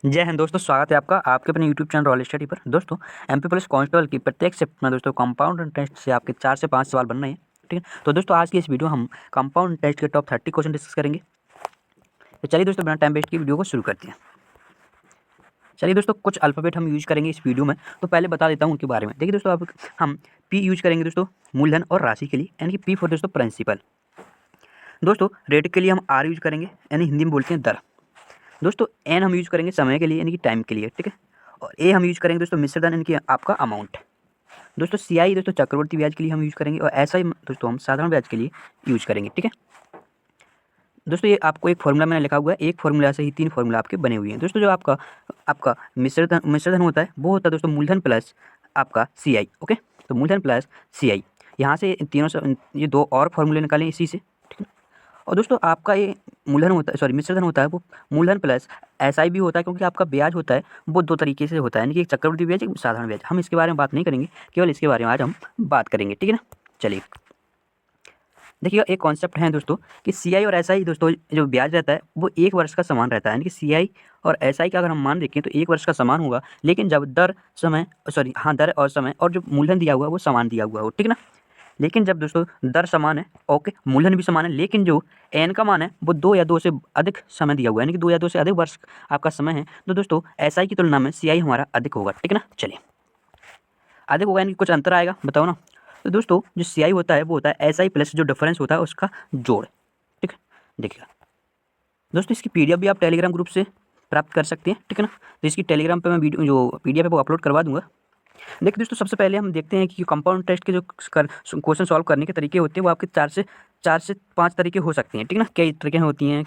जय हिंद दोस्तों, स्वागत है आपका आपके अपने यूट्यूब चैनल रॉयल स्टडी पर। दोस्तों एमपी पुलिस कांस्टेबल की प्रत्येक शिफ्ट में दोस्तों कंपाउंड इंटरेस्ट से आपके 4 से 5 सवाल बन रहे हैं। ठीक है, तो दोस्तों आज की इस वीडियो हम कंपाउंड इंटरेस्ट के टॉप 30 क्वेश्चन डिस्कस करेंगे। तो चलिए दोस्तों बिना टाइम वेस्ट की वीडियो को शुरू करते हैं। चलिए दोस्तों, कुछ अल्फ़ाबेट हम यूज करेंगे इस वीडियो में, तो पहले बता देता हूँ उनके बारे में। देखिए दोस्तों, अब हम पी यूज करेंगे दोस्तों मूलधन और राशि के लिए, यानी कि पी फॉर दोस्तों प्रिंसिपल। दोस्तों रेट के लिए हम आर यूज करेंगे, यानी हिंदी में बोलते हैं दर। दोस्तों एन हम यूज करेंगे समय के लिए, यानी कि टाइम के लिए। ठीक है, और ए हम यूज करेंगे दोस्तों मिश्रधन, यानी कि आपका अमाउंट। दोस्तों सी आई दोस्तों चक्रवर्ती ब्याज के लिए हम यूज करेंगे, और एस आई दोस्तों हम साधारण ब्याज के लिए यूज करेंगे। ठीक है दोस्तों, ये आपको एक फॉर्मूला मैंने लिखा हुआ है, एक फॉर्मूला से ही 3 फॉर्मूला आपके बने हुए हैं। दोस्तों जो आपका आपका मिश्रधन होता है वो होता है दोस्तों मूलधन प्लस आपका सी आई। ओके, तो मूलधन प्लस सी आई, यहाँ से तीनों से ये 2 और फॉर्मूले निकालें इसी से। ठीक है, और दोस्तों आपका ये मूलधन होता है, सॉरी मिश्रधन होता है वो मूलधन प्लस एसआई भी होता है, क्योंकि आपका ब्याज होता है वो 2 तरीके से होता है, यानी कि एक चक्रवृद्धि ब्याज, एक साधारण ब्याज। हम इसके बारे में बात नहीं करेंगे, केवल इसके बारे में आज हम बात करेंगे। ठीक है ना, चलिए देखिएगा, एक कॉन्सेप्ट है दोस्तों कि सी आई और एस आई दोस्तों जो ब्याज रहता है वो 1 वर्ष का समान रहता है, यानी कि सी आई और एस आई का अगर हम मान देखें तो 1 वर्ष का समान होगा, लेकिन जब दर समय सॉरी हाँ दर और समय और जो मूलधन दिया हुआ है वो समान दिया हुआ हो। ठीक है ना, लेकिन जब दोस्तों दर समान है, ओके, मूलधन भी समान है, लेकिन जो एन का मान है वो 2 या 2 से अधिक समय दिया हुआ है, यानी कि 2 या 2 से अधिक वर्ष आपका समय है, तो दोस्तों एस आई की तुलना में सी आई हमारा अधिक होगा। ठीक है ना, चलिए अधिक होगा यानी कि कुछ अंतर आएगा, बताओ ना। तो दोस्तों जो सी आई होता है वो होता है एस आई प्लस जो डिफरेंस होता है उसका जोड़। ठीक है, देखिएगा दोस्तों, इसकी पीडीएफ भी आप टेलीग्राम ग्रुप से प्राप्त कर सकते हैं। ठीक है ना, तो इसकी टेलीग्राम पे मैं वीडियो जो पीडीएफ है वो अपलोड करवा दूंगा। देखिए दोस्तों, सबसे पहले हम देखते हैं कि कंपाउंड टेस्ट के जो क्वेश्चन सॉल्व करने के तरीके होते हैं वो आपके 4 से 5 तरीके हो सकते हैं। ठीक है ना, कई तरीके होती हैं,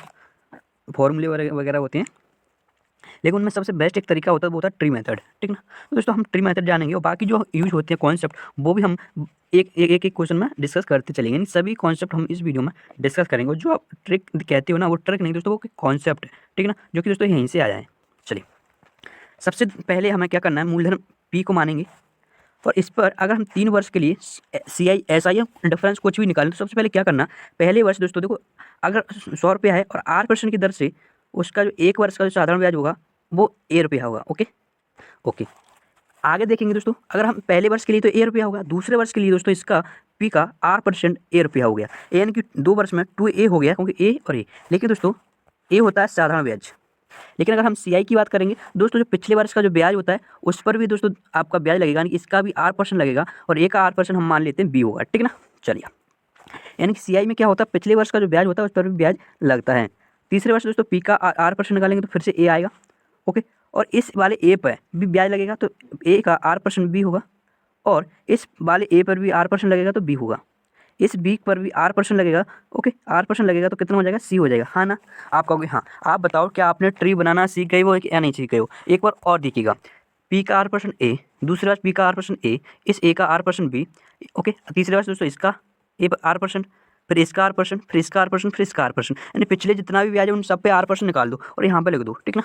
फॉर्मूले वगैरह होते हैं, लेकिन उनमें सबसे बेस्ट एक तरीका होता है वो होता है ट्री मेथड। ठीक है ना, तो दोस्तों हम ट्री मेथड जानेंगे, और बाकी जो यूज होते हैं कॉन्सेप्ट वो भी हम एक क्वेश्चन में डिस्कस करते चलेंगे, यानी सभी कॉन्सेप्ट हम इस वीडियो में डिस्कस करेंगे। और जो आप ट्रिक कहते हो ना वो ट्रिक नहीं दोस्तों, वो कॉन्सेप्ट है। ठीक है ना, जो कि दोस्तों यहीं से आया है। चलिए सबसे पहले हमें क्या करना है, मूलधन पी को मानेंगे, और इस पर अगर हम 3 वर्ष के लिए सी आई एस आई डिफरेंस कुछ भी निकालें तो सबसे पहले क्या करना, पहले वर्ष दोस्तों देखो, अगर 100 रुपया है और 8% की दर से उसका जो 1 वर्ष का जो साधारण ब्याज होगा वो A रुपया होगा। ओके ओके, आगे देखेंगे दोस्तों, अगर हम पहले वर्ष के लिए तो A रुपया होगा, दूसरे वर्ष के लिए दोस्तों इसका पी का R% A रुपया हो गया, यानी कि 2 वर्ष में 2A हो गया, क्योंकि A और A। लेकिन दोस्तों A होता है साधारण ब्याज, लेकिन अगर हम सीआई की बात करेंगे दोस्तों, जो पिछले वर्ष का जो ब्याज होता है उस पर भी दोस्तों आपका ब्याज लगेगा, यानी कि इसका भी 8% लगेगा, और ए का 8% हम मान लेते हैं बी होगा। ठीक है ना, चलिए यानी कि सीआई में क्या होता है, पिछले वर्ष का जो ब्याज होता है उस पर भी ब्याज लगता है। तीसरे वर्ष दोस्तों पी का 8% निकालेंगे तो फिर से ए आएगा। ओके, और इस वाले ए पर भी ब्याज लगेगा तो ए का 8% बी होगा, और इस वाले ए पर भी 8% लगेगा तो बी होगा, इस बी पर भी 8% लगेगा। ओके, 8% लगेगा तो कितना हो जाएगा, सी हो जाएगा। हाँ ना, आप कहोगे हाँ, आप बताओ क्या आपने ट्री बनाना सीख गए हो या नहीं सीख गए हो। एक बार और देखिएगा, पी का 8% ए, दूसरे वर्ष पी का 8% ए, इस ए का 8% बी। ओके, तीसरे वर्ष दोस्तों इसका ए पर 8%, फिर इसका 8%, फिर इसका 8%, फिर इसका 8%, यानी पिछले जितना भी ब्याज है उन सब पे 8% निकाल दो और यहाँ पे लिख दो। ठीक ना,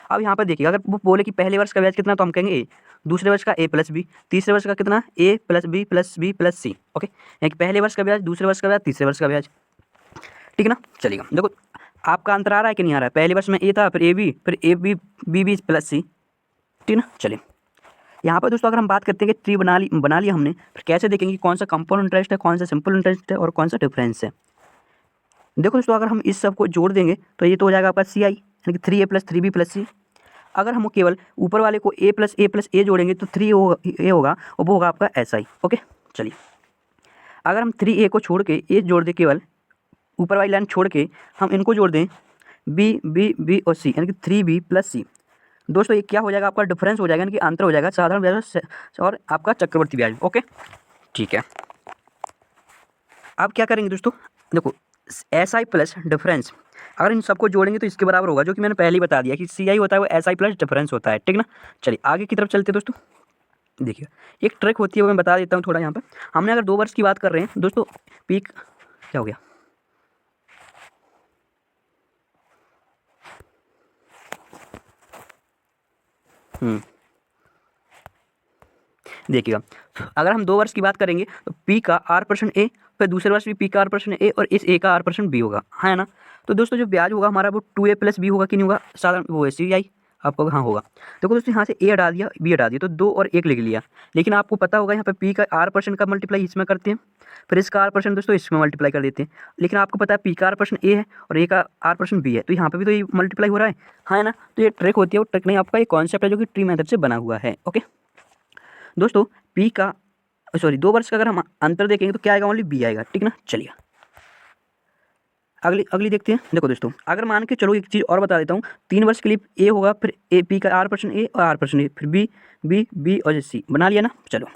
अब यहाँ पर देखिएगा, अगर वो बोले कि पहले वर्ष का ब्याज कितना तो हम कहेंगे ए, दूसरे वर्ष का ए प्लस बी, तीसरे वर्ष का कितना A plus B plus B plus C. Okay, यानी कि पहले वर्ष का ब्याज, दूसरे वर्ष का ब्याज, तीसरे वर्ष का ब्याज। ठीक है ना, चलिएगा देखो आपका अंतर आ रहा है कि नहीं आ रहा है, पहले वर्ष में ए था, फिर ए बी, फिर A B B B plus C. ठीक ना, चलिए यहाँ पर दोस्तों अगर हम बात करते हैं कि ट्री बना लिया हमने, फिर कैसे देखेंगे कौन सा कंपाउंड इंटरेस्ट है, कौन सा सिंपल इंटरेस्ट है और कौन सा डिफरेंस है। देखो दोस्तों, अगर हम इस सब को जोड़ देंगे तो ये तो हो जाएगा आपका सी आई, यानी कि 3A प्लस 3B प्लस सी। अगर हम केवल ऊपर वाले को ए प्लस ए जोड़ेंगे तो 3A होगा, और वो होगा आपका एस आई। ओके, चलिए अगर हम 3A को छोड़ के ए जोड़ दें, केवल ऊपर वाली लाइन छोड़ के हम इनको जोड़ दें, बी बी बी और सी, यानी कि 3B प्लस सी। दोस्तों ये क्या हो जाएगा, आपका डिफरेंस हो जाएगा, यानी कि अंतर हो जाएगा साधारण ब्याज और आपका चक्रवर्ती ब्याज। ओके ठीक है, अब क्या करेंगे दोस्तों, देखो एस आई प्लस डिफरेंस, अगर इन सबको जोड़ेंगे तो इसके बराबर होगा, जो कि मैंने पहले ही बता दिया कि सी आई होता है वो एस आई प्लस डिफरेंस होता है। ठीक ना, चलिए आगे की तरफ चलते हैं दोस्तों। देखिए एक ट्रिक होती है वो मैं बता देता हूँ थोड़ा। यहाँ पर हमने अगर 2 वर्ष की बात कर रहे हैं दोस्तों, पीक क्या हो गया, देखिएगा अगर हम 2 वर्ष की बात करेंगे तो पी का R% ए, फिर दूसरे वर्ष भी पी का R% ए, और इस ए का R% बी होगा, है ना। तो दोस्तों जो ब्याज होगा हमारा वो 2A प्लस बी होगा कि नहीं होगा, साधारण वो है सी आई, आपको हाँ होगा। देखो दोस्तों यहाँ से ए हटा दिया, बी हटा दिया, तो 2 और 1 लिख लिया। लेकिन आपको पता होगा यहाँ पे पी का r% का मल्टीप्लाई इसमें करते हैं, फिर इसका r% दोस्तों इसमें मल्टीप्लाई कर देते हैं। लेकिन आपको पता है पी का r% ए है और ए का r% बी है, तो यहाँ पे भी तो ये मल्टीप्लाई हो रहा है, हाँ है ना। तो ये ट्रिक होती है, वो ट्रिक नहीं, आपका ये कॉन्सेप्ट है जो कि ट्री मेथड से बना हुआ है। ओके दोस्तों, पी का 2 वर्ष का अगर हम अंतर देखेंगे तो क्या आएगा, ओनली बी आएगा, ठीक ना। चलिए अगली देखते हैं। देखो दोस्तों, अगर मान के चलो एक चीज़ और बता देता हूँ, 3 वर्ष के लिए ए होगा, फिर ए पी का r% ए और r% ए, फिर बी और सी बना लिया ना। चलो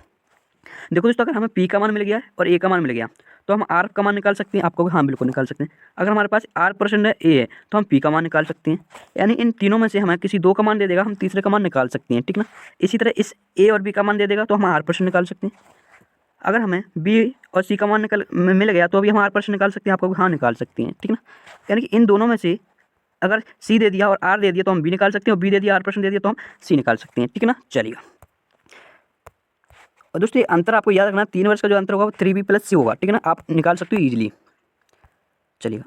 देखो दोस्तों, अगर हमें पी का मान मिल गया और ए का मान मिल गया तो हम आर का मान निकाल सकते हैं। आपको हाँ बिल्कुल निकाल सकते हैं। अगर हमारे पास r% है, ए है, तो हम पी का मान निकाल सकते हैं। यानी इन तीनों में से हमें किसी 2 का मान दे देगा, हम तीसरे का मान निकाल सकते हैं, ठीक ना। इसी तरह इस ए और बी का मान दे देगा तो हम r% निकाल सकते हैं। अगर हमें बी और सी का मान मिल गया तो अभी हम r% निकाल सकते हैं। आपको हाँ निकाल सकते हैं, ठीक ना। यानी कि इन दोनों में से अगर सी दे दिया और आर दे दिया तो हम बी निकाल सकते हैं, और बी दे दिया r% दे दिया तो हम सी निकाल सकते हैं, ठीक ना। चलिए और दोस्तों ये अंतर आपको याद रखना, 3 वर्ष का जो अंतर होगा वो 3b + c होगा, ठीक है ना। आप निकाल सकते हो ईजिली। चलिए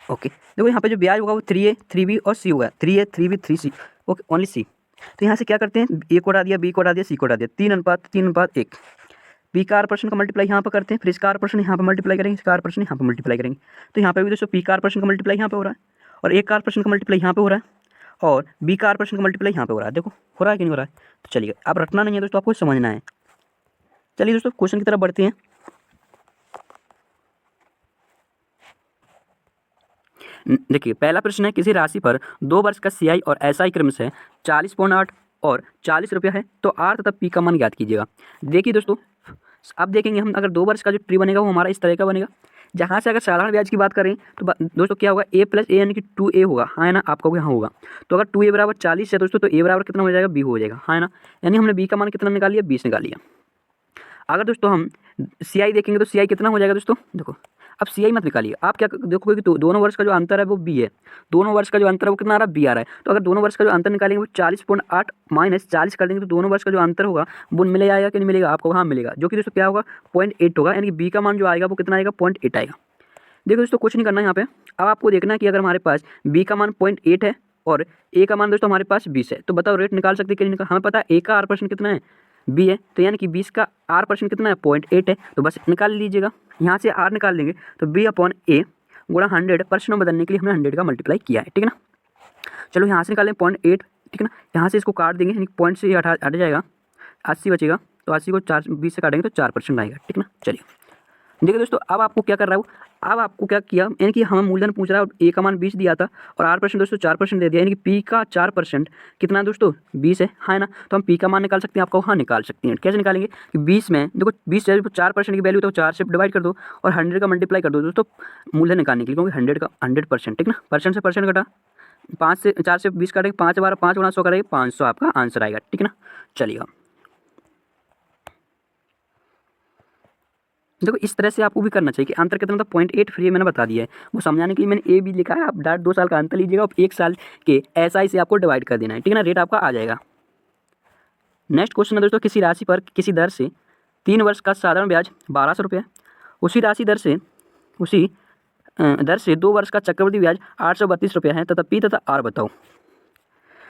ओके, देखो यहाँ पे जो ब्याज होगा वो 3a 3b और c होगा, 3a 3b 3c, okay only c। तो यहाँ से क्या करते हैं, ए को हटा दिया, बी को हटा दिया, सी को हटा दिया, 3:1। पी का r% का मल्टीप्लाई यहाँ पर करते हैं, फिर इसका r% यहाँ पर मल्टीप्लाई करेंगे, इसका r% यहाँ पर मल्टीप्लाई करेंगे। तो यहाँ पे भी दोस्तों पी का r% का मल्टीप्लाई यहाँ पे हो रहा है, और ए का r% का मल्टीप्लाई यहाँ पे हो रहा है, और बी का r% का मल्टीप्लाई यहाँ पे हो रहा है। देखो हो रहा है कि नहीं हो रहा है। तो चलिए, आप रटना नहीं है दोस्तों, आपको समझना है। चलिए दोस्तों क्वेश्चन की तरफ बढ़ते हैं। देखिए पहला प्रश्न है, किसी राशि पर 2 वर्ष का CI और SI क्रमशः 40.8 और 40 रुपया है, तो R तथा P का मान ज्ञात कीजिएगा। देखिए दोस्तों, अब देखेंगे हम, अगर 2 वर्ष का जो ट्री बनेगा वो हमारा इस तरह का बनेगा। जहाँ से अगर साधारण ब्याज की बात करें तो दोस्तों क्या होगा, a + a यानी कि 2a होगा, हाँ है ना। आपका यहाँ होगा, तो अगर 2a = 40 है दोस्तों, तो a बराबर कितना हो जाएगा, b हो जाएगा, हाँ है ना। यानी हमने b का मान कितना निकाल लिया, 20 निकाल लिया। अगर दोस्तों हम CI देखेंगे तो CI कितना हो जाएगा दोस्तों, देखो अब CI मत निकालिए, आप क्या देखोगे कि दोनों वर्ष का जो अंतर है वो b है, दोनों वर्ष का जो अंतर है वो कितना आ रहा है, b आ रहा है। तो अगर दोनों वर्ष का जो अंतर निकालेंगे वो 40.8 - 40 कर देंगे तो दोनों वर्ष का जो अंतर होगा वो मिल आएगा कि नहीं मिलेगा, आपको हाँ मिलेगा, जो कि दोस्तों क्या होगा 0.8 होगा। यानी कि b का मान जो आएगा वो कितना आएगा, 0.8 आएगा। देखो दोस्तों कुछ नहीं करना है यहाँ पे, अब आपको देखना है कि अगर हमारे पास b का मान 0.8 है और a का मान दोस्तों हमारे पास 20 है, तो बताओ रेट निकाल सकते कि नहीं निकाल। हमें पता है a का r% कितना है, b है, तो यानी कि 20 का r% कितना है, 0.8 है, तो बस निकाल लीजिएगा। यहाँ से r निकाल लेंगे तो b/a गुणा 100% में बदलने के लिए हमने 100 का मल्टीप्लाई किया है, ठीक है ना। चलो यहाँ से निकालें 0.8, ठीक है ना। यहाँ से इसको काट देंगे, यानी पॉइंट से हट जाएगा, 80 बचेगा, तो 80 को 20 से काटेंगे तो 4% आएगा, ठीक है ना। चलिए देखिए दोस्तों, अब आपको क्या कर रहा है, अब आपको क्या किया, यानी कि हमें मूलधन पूछ रहा है, ए का मान 20 दिया था और r% दोस्तों 4% दे दिया, यानी कि पी का 4% कितना दोस्तों 20 है, हाँ है ना। तो हम पी का मान निकाल सकते हैं, आपको हाँ निकाल सकते हैं। कैसे निकालेंगे कि 20 में देखो 20 4% की वैल्यू तो 4 से डिवाइड कर दो और 100 का मल्टीप्लाई कर दो दोस्तों मूलधन निकालने के लिए, क्योंकि 100 का 100%, ठीक ना। परसेंट से परसेंट घटा, 4 से 20 काटेंगे, 5 12 5 गुणा 100 करेंगे, 500 आपका आंसर आएगा, ठीक है ना। चलिएगा देखो इस तरह से आपको भी करना चाहिए कि अंतर कितना था, 0.8, फिर ये मैंने बता दिया है, वो समझाने के लिए मैंने ए भी लिखा है। आप डायरेक्ट 2 साल का अंतर लीजिएगा और 1 साल के SI से आपको डिवाइड कर देना है, ठीक है ना, रेट आपका आ जाएगा। नेक्स्ट क्वेश्चन है दोस्तों, किसी राशि पर किसी दर से 3 वर्ष का साधारण ब्याज 1200 रुपये, उसी दर से 2 वर्ष का चक्रवृद्धि ब्याज 832 रुपया है, तथा P तथा R बताओ।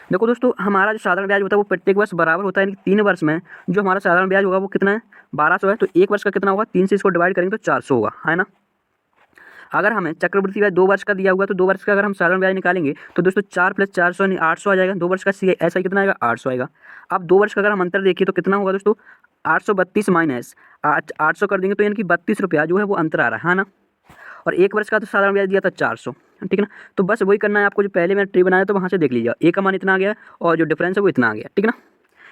देखो दोस्तों, हमारा जो साधारण ब्याज होता है वो प्रत्येक वर्ष बराबर होता है, यानी 3 वर्ष में जो हमारा साधारण ब्याज होगा वो कितना है, 1200 है। तो 1 वर्ष का कितना होगा, 3 से इसको डिवाइड करेंगे तो 400 होगा, है ना। अगर हमें चक्रवृद्धि ब्याज 2 वर्ष का दिया हुआ है तो 2 वर्ष का अगर हम साधारण ब्याज निकालेंगे तो दोस्तों 4 + 400 यानी 800 आ जाएगा। 2 वर्ष का ऐसा कितना आएगा, 800 आएगा। अब 2 वर्ष का अगर हम अंतर देखिए तो कितना होगा दोस्तों, 832 माइनस 800 कर देंगे तो यानी कि 32 रुपया जो है वो अंतर आ रहा है ना। और 1 वर्ष का तो साधारण ब्याज दिया था 400, ठीक है ना। तो बस वही करना है आपको, जो पहले मैंने ट्री बनाया तो वहाँ से देख लीजिए, ए का मान इतना आ गया और जो डिफरेंस है वो इतना आ गया, ठीक है ना।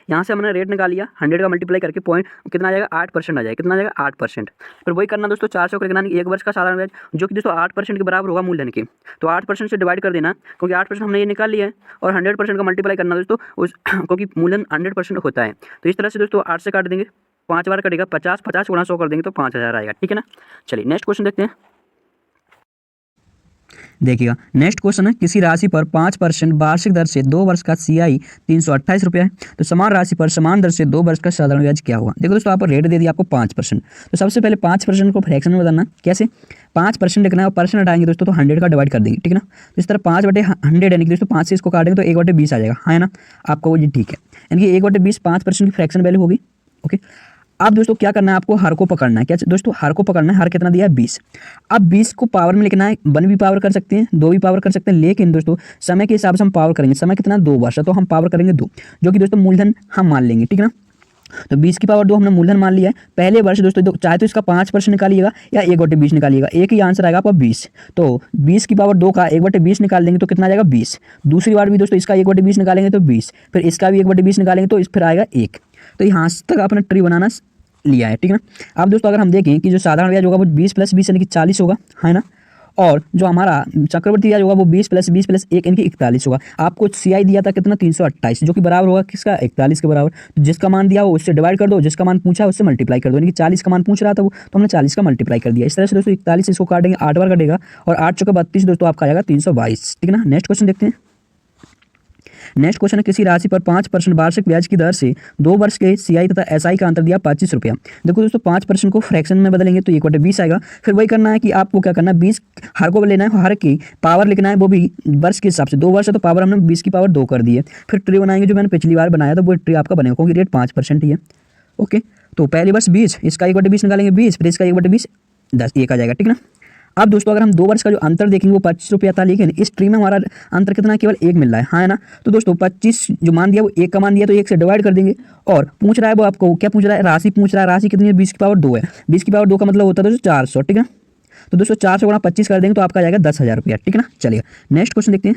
यहाँ से हमने रेट निकाल लिया, 100 का मल्टीप्लाई करके पॉइंट कितना आ जाएगा, 8% आ जाएगा, कितना आ जाएगा 8%। फिर वही करना दोस्तों, 400 करके ना 1 वर्ष का साधारण ब्याज जो कि दोस्तों 8% के बराबर होगा मूलधन के, तो 8% से डिवाइड कर देना, क्योंकि 8% हमने ये निकाल लिया है, और 100% का मल्टीप्लाई करना दोस्तों उस क्योंकि मूलधन 100% होता है। तो इस तरह से दोस्तों 8 से काट देंगे, 5 बार कटेगा, 50 गुणा 100 कर देंगे तो 5000 आएगा, ठीक है ना। चलिए नेक्स्ट क्वेश्चन देखते हैं। देखिएगा नेक्स्ट क्वेश्चन है, किसी राशि पर 5% वार्षिक दर से 2 वर्ष का CI 328 रुपया है, तो समान राशि पर समान दर से 2 वर्ष का साधारण ब्याज क्या होगा। देखो दोस्तों, आप रेट दे दिया आपको 5%, तो सबसे पहले 5% को फ्रैक्शन में बदलना। कैसे? 5% लिखना है और परसेंट हटाएंगे दोस्तों तो 100 का डिवाइड कर देंगे, ठीक है ना। तो इस तरह 5/100 यानी कि दोस्तों 5 से इसको काटेंगे तो 1/20 आ जाएगा, हाँ है ना, आपको वो जी ठीक है, यानी कि 1/20 5% की फ्रैक्शन वैल्यू होगी। ओके, अब दोस्तों क्या करना है, आपको हर को पकड़ना है। क्या दोस्तों, हर को पकड़ना है। हर कितना दिया है 20। अब 20 को पावर में लिखना है, 1 भी पावर कर सकते हैं, 2 भी पावर कर सकते हैं, लेकिन दोस्तों समय के हिसाब से हम पावर करेंगे। समय कितना 2 वर्ष है तो हम पावर करेंगे 2, जो कि दोस्तों मूलधन हम मान लेंगे, ठीक है ना। तो 20 की पावर 2 हमने मूलधन मान लिया है। पहले वर्ष दोस्तों चाहे तो इसका 5% निकालिएगा या 1/20 निकालिएगा, एक ही आंसर आएगा आपका 20। तो 20 की पावर 2 का 1/20 निकाल देंगे तो कितना आ जाएगा 20। दूसरी बार भी दोस्तों इसका 1/20 निकालेंगे तो 20, फिर इसका भी 1/20 निकालेंगे तो फिर आएगा 1। तो यहाँ तक आपने ट्री बनाना लिया है, ठीक है ना। अब दोस्तों अगर हम देखें कि जो साधारण ब्याज होगा वो 20 + 20 यानी कि 40 होगा, है ना। और जो हमारा चक्रवर्ती ब्याज होगा वो 20 + 20 + 1 यानी कि 41 होगा। आपको CI दिया था कितना 328, जो कि बराबर होगा किसका 41 के बराबर। तो जिसका मान दिया हो उससे डिवाइड कर दो, जिसका मान पूछा उससे मल्टीप्लाई कर दो, यानी कि 40 का मान पूछ रहा था वो, तो हमने 40 का मल्टीप्लाई कर दिया। इस तरह से दोस्तों 41 इसको काटेंगे 8 बार कटेगा और 8 × 32 दोस्तों आपका आएगा 322, ठीक है ना। नेक्स्ट क्वेश्चन देखते हैं। नेक्स्ट क्वेश्चन है, किसी राशि पर 5% वार्षिक ब्याज की दर से 2 वर्ष के CI तथा SI का अंतर दिया 25 रुपया। देखो दोस्तों 5% को फ्रैक्शन में बदलेंगे तो 1/20 आएगा। फिर वही करना है कि आपको क्या करना है, 20 हर को लेना है, हर की पावर लिखना है, वो भी वर्ष के हिसाब से। 2 वर्ष है तो पावर हमने 20 की पावर 2 कर दी है। फिर ट्री बनाएंगे, जो मैंने पिछली बार बनाया था वो ट्री आपका बनेगा, क्योंकि रेट 5% ही है। ओके, तो पहले वर्ष 20, इसका 1/20 निकालेंगे 20, फिर इसका 1/20 10, 1 आ जाएगा, ठीक है ना। अब दोस्तों अगर हम 2 वर्ष का जो अंतर देखेंगे वो 25 रुपया था, लेकिन इस ट्री में हमारा अंतर कितना केवल 1 मिल रहा है, हाँ है ना। तो दोस्तों 25 जो मान दिया वो 1 का मान दिया तो 1 से डिवाइड कर देंगे। और पूछ रहा है वो आपको क्या पूछ रहा है, राशि पूछ रहा है। राशि कितनी है, 20 की पावर 2 है। 20 की पावर 2 का मतलब होता है दोस्तों 400, ठीक है। तो दोस्तों 400 × 25 कर देंगे तो आपका जाएगा 10,000 रुपया, ठीक है ना। चलिए नेक्स्ट क्वेश्चन देखते हैं।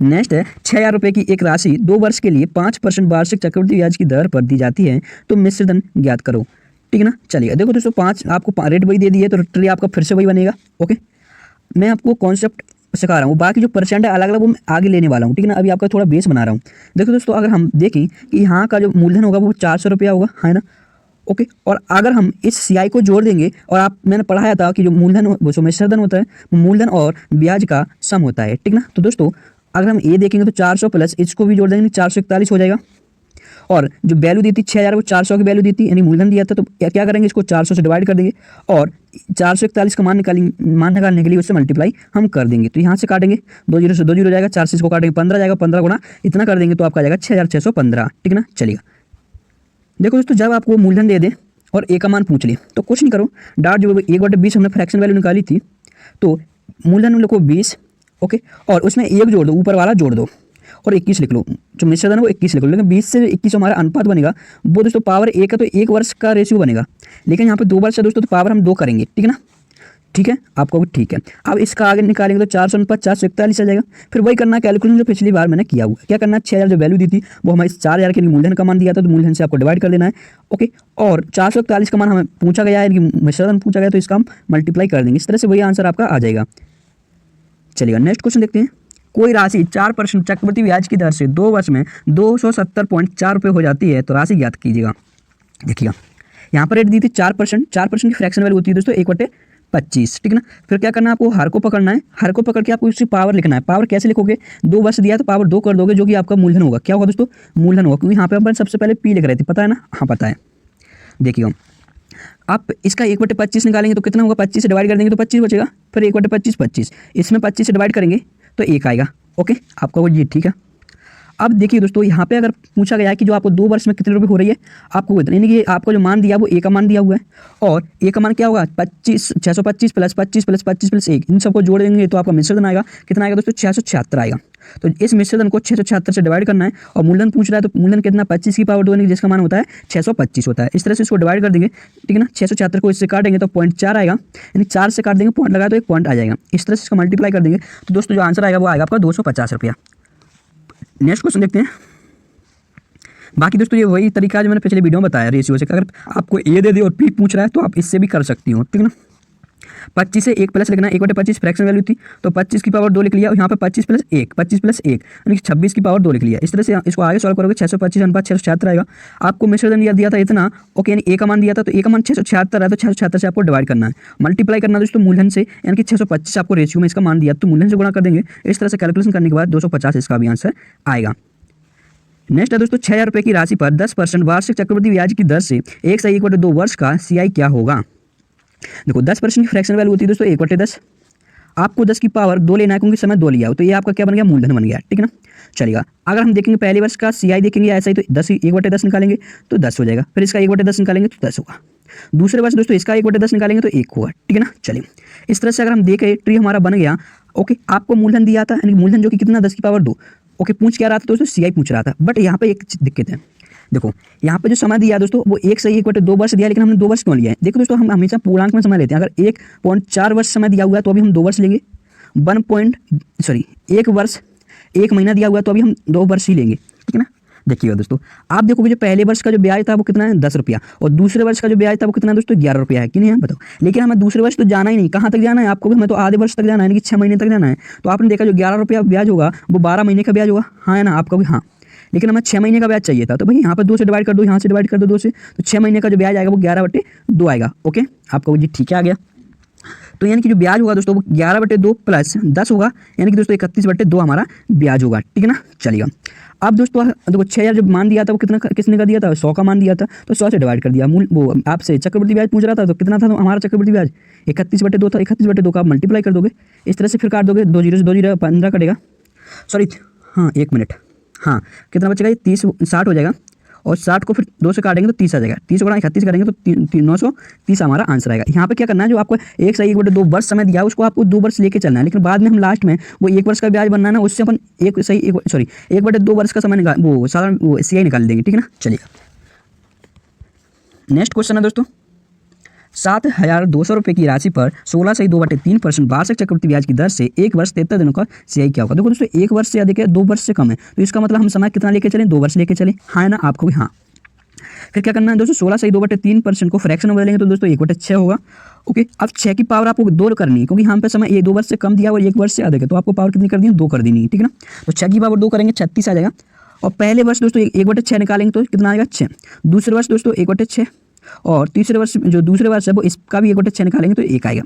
नेक्स्ट है, 6,000 रुपये की एक राशि 2 वर्ष के लिए 5% वार्षिक चक्रवृद्धि ब्याज की दर पर दी जाती है, तो मिश्र धन ज्ञात करो, ठीक है ना। चलिए देखो दोस्तों 5 आपको रेट वही दे दी है तो ट्री आपका फिर से वही बनेगा। ओके, मैं आपको कॉन्सेप्ट सिखा रहा हूँ, बाकी जो परसेंट है अलग अलग वो मैं आगे लेने वाला हूँ, ठीक है ना। अभी आपका थोड़ा बेस बना रहा हूँ। देखो दोस्तों अगर हम देखें कि यहाँ का जो मूलधन होगा वो 400 रुपया होगा, है ना। ओके, और अगर हम इस CI को जोड़ देंगे, और मैंने पढ़ाया था कि जो मूलधन वो जो मिश्र धन होता है मूलधन और ब्याज का सम होता है, ठीक ना। तो दोस्तों अगर हम ये देखेंगे तो 400 प्लस इसको भी जोड़ देंगे 441 हो जाएगा। और जो वैल्यू दी थी 6,000 वो 400 की वैल्यू दी थी, यानी मूलधन दिया था, तो क्या करेंगे, इसको 400 से डिवाइड कर देंगे और 441 का मान निकालने के लिए उससे मल्टीप्लाई हम कर देंगे। तो यहाँ से काटेंगे 2 0 से 2 0 हो जाएगा, 4 से इसको काटेंगे 15 जाएगा, 15 गुना इतना कर देंगे तो आपका जाएगा 6,615, ठीक है ना। चलिएगा देखो दोस्तों, जब आपको मूलधन दे दें और ए का मान पूछ ले तो कुछ नहीं करो, डाट जो 1/20 हमने फ्रैक्शन वैल्यू निकाली थी, तो मूलधन लिखो 20, ओके, और उसमें 1 जोड़ दो, ऊपर वाला जोड़ दो और 21 लिख लो। जो मिश्र धन है वो 21 लिख लो, लेकिन 20 से 21 हमारा अनुपात बनेगा वो दोस्तों पावर 1 है तो 1 वर्ष का रेशियो बनेगा। लेकिन यहाँ पे 2 वर्ष है दोस्तों तो पावर हम 2 करेंगे, ठीक है ना। ठीक है, आपको ठीक है। अब इसका आगे निकालेंगे तो 400 अनुपात 441 आ जाएगा। फिर वही करना कैलकुलेशन जो पिछली बार मैंने किया हुआ। क्या करना है, 6,000 जो वैल्यू दी थी वो हमारे 4,000 के लिए मूलधन का मान दिया था, तो मूलधन से आपको डिवाइड कर देना है, ओके। और 441 का मान हमें पूछा गया है कि मिश्र धन पूछा गया, तो इसका हम मल्टीप्लाई कर देंगे। इस तरह से वही आंसर आपका आ जाएगा। चलिएगा नेक्स्ट क्वेश्चन देखते हैं। कोई राशि 4% चक्रवृद्धि ब्याज की दर से 2 वर्ष में 270.4 रुपये हो जाती है, तो राशि ज्ञात कीजिएगा। देखिएगा यहाँ पर रेट दी थी 4%, 4% की फ्रैक्शन वैल्यू होती है दोस्तों 1/25, ठीक है ना। फिर क्या करना है, आपको हर को पकड़ना है, हर को पकड़ के आपको उसकी पावर लिखना है। पावर कैसे लिखोगे, 2 वर्ष दिया है तो पावर 2 कर दोगे, जो कि आपका मूलधन होगा। क्या होगा दोस्तों, मूलधन होगा, क्योंकि यहाँ पे अपन सबसे पहले पी लिख रहे थे, पता है ना, हाँ पता है। देखिएगा आप इसका 1/25 निकालेंगे तो कितना होगा, 25 से डिवाइड कर देंगे तो 25 बचेगा, फिर 1/25 25, इसमें 25 से डिवाइड करेंगे तो 1 आएगा, ओके। आपका वो जी ठीक है। अब देखिए दोस्तों, यहाँ पे अगर पूछा गया है कि जो आपको 2 वर्ष में कितने रुपए हो रही है, आपको इतना, यानी कि आपको जो मान दिया वो ए का मान दिया हुआ है, और ए का मान क्या होगा 625 प्लस 25 प्लस 25 प्लस 1, इन सबको जोड़ देंगे तो आपका मिश्र धन आएगा। कितना आएगा दोस्तों, 676 आएगा। तो इस मिश्र धन को 676 से डिवाइड करना है, और मूलधन पूछ रहा है तो मूलधन कितना 25 की पावर 2, जिसका मान होता है 625 होता है। इस तरह से इसको डिवाइड कर देंगे, ठीक है ना। 676 को इससे काटेंगे तो 0.4 आएगा, यानी 4 से काट देंगे, पॉइंट लगाया तो 1 पॉइंट आ जाएगा। इस तरह से इसको मल्टीप्लाई कर देंगे तो दोस्तों जो आंसर आएगा वो आएगा आपका 250 रुपया। नेक्स्ट क्वेश्चन देखते हैं। बाकी दोस्तों ये वही तरीका जो मैंने पिछले वीडियो में बताया रेशियो से, अगर आपको ए दे दे और पी पूछ रहा है तो आप इससे भी कर सकती हो, ठीक है ना। 25 से 1 प्लस लिखना है, 1/25 फ्रैक्शन वैल्यू थी तो 25 की पावर 2 लिख लिया और यहाँ पे 25 प्लस 1 यानी कि 26 की पावर 2 लिख लिया। इस तरह से इसको आगे सॉल्व करोगे 625 अनुपात 676 आएगा। आपको मिश्रण दिया था इतना, ओके, यानी ए का मान दिया था तो ए का मान 676 है तो 676 से आपको डिवाइड करना है, मल्टीप्लाई करना है दोस्तों मूलधन से, यानी कि 625 आपको रेशियो में इसका मान दिया तो मूलधन से गुणा कर देंगे। इस तरह से कैलकुलेशन करने के बाद 250 इसका भी आंसर आएगा। नेक्स्ट है दोस्तों 6,000 रुपये की राशि पर 10% वार्षिक चक्रवृद्धि ब्याज की दर से 1 से 1/2 वर्ष का CI क्या होगा। देखो 10% की फ्रैक्शन वैल्यू होती है दोस्तों 1/10, आपको 10 की पावर 2 लेना है क्योंकि समय 2 लिया हो तो ये आपका क्या बन गया, मूलधन बन गया, ठीक है ना। चलेगा, अगर हम देखेंगे पहले वर्ष का CI देखेंगे ऐसा ही तो 10 1/10 निकालेंगे तो 10 हो जाएगा, फिर इसका 1/10 निकालेंगे तो 10 होगा। दूसरे वर्ष दोस्तों इसका 1/10 निकालेंगे तो 1 होगा, ठीक है ना। चलिए इस तरह से अगर हम देखें ट्री हमारा बन गया। ओके, आपको मूलधन दिया था, यानी मूलधन जो कि कितना 10 की पावर 2। ओके, पूछ क्या रहा था दोस्तों, CI पूछ रहा था, बट यहाँ पे एक दिक्कत है। देखो यहाँ पे जो समय दिया दोस्तों वो 1 से 1/2 वर्ष दिया, लेकिन हमने 2 वर्ष क्यों लिया है। देखो दोस्तों हम हमेशा पूर्णांक में समय लेते हैं, अगर 1.4 वर्ष समय दिया हुआ है तो अभी हम 2 वर्ष लेंगे, 1 वर्ष 1 महीना दिया हुआ है तो अभी हम 2 वर्ष ही लेंगे, ठीक है ना। देखिएगा दोस्तों, आप देखोगे जो पहले वर्ष का जो ब्याज था वो कितना है, 10 रुपया, और दूसरे वर्ष का जो ब्याज था वो कितना है दोस्तों, 11 रुपया है कि नहीं है, बताओ। लेकिन हमें दूसरे वर्ष तो जाना ही नहीं, कहाँ तक जाना है आपको, हमें तो आधे वर्ष तक जाना है, यानी कि 6 महीने तक जाना है। तो आपने देखा जो 11 रुपया ब्याज होगा वो 12 महीने का ब्याज होगा, हाँ है ना, आपका भी हाँ। लेकिन हमें 6 महीने का ब्याज चाहिए था तो भाई यहाँ पर 2 से डिवाइड कर दो, यहाँ से डिवाइड कर दो 2 से, तो 6 महीने का जो ब्याज आएगा वो 11/2 आएगा। ओके, आपका जी ठीक है आ गया। तो यानी कि जो ब्याज होगा दोस्तों वो 11/2 प्लस 10 होगा, यानी कि दोस्तों 31/2 हमारा ब्याज होगा, ठीक है ना। चलिएगा, अब दोस्तों देखो 6,000 जब मान दिया था वो कितना किसने का दिया था, 100 का मान दिया था तो 100 से डिवाइड कर दिया। मूल वो आपसे चक्रवृद्धि ब्याज पूछ रहा था तो कितना था, तो हमारा चक्रवृद्धि ब्याज 31/2 था, 31/2 का आप मल्टीप्लाई कर दोगे, इस तरह से फिर काट दोगे, 2 0 से 2 0 15 कटेगा, सॉरी हाँ 1 मिनट, हाँ कितना बचेगा, ये 30 60 हो जाएगा, और 60 को फिर 2 से काटेंगे तो 30 आ जाएगा, 30 गुणा 31 करेंगे तो 930 हमारा आंसर आएगा। यहाँ पे क्या करना है, जो आपको 1 से 1/2 वर्ष समय दिया है उसको आपको 2 वर्ष लेके चलना है, लेकिन बाद में हम लास्ट में वो 1 वर्ष का ब्याज बनना है ना, उससे अपन 1/2 वर्ष का समय निकाल वो सारा वो CI निकाल देंगे, ठीक है ना। चलिए नेक्स्ट क्वेश्चन है दोस्तों 7,200 रुपये की राशि पर 16 से 2/3% वार्षिक चक्रवृद्धि ब्याज की दर से 1 वर्ष 73 दिनों का CI क्या होगा। देखो दोस्तों 1 वर्ष से अधिक है, 2 वर्ष से कम है, तो इसका मतलब हम समय कितना लेके चलें, 2 वर्ष लेके चलें, हाँ है ना, आपको भी हाँ। फिर क्या करना है दोस्तों, 16 से 2/3% को फ्रैक्शन में बदलेंगे तो दोस्तों 1/6 होगा। ओके, अब 6 की पावर आपको 2 करनी है क्योंकि यहाँ पे समय 2 वर्ष से कम दिया और 1 वर्ष से अधिक है, तो आपको पावर कितनी कर दी है, 2 कर देनी है, ठीक है ना। तो 6 की पावर 2 करेंगे 36 आ जाएगा, और पहले वर्ष दोस्तों 1/6 निकालेंगे तो कितना आएगा 6, दूसरे वर्ष दोस्तों 1/6, और तीसरे वर्ष जो दूसरे वर्ष है वो इसका भी 1/6 निकालेंगे तो 1 आएगा।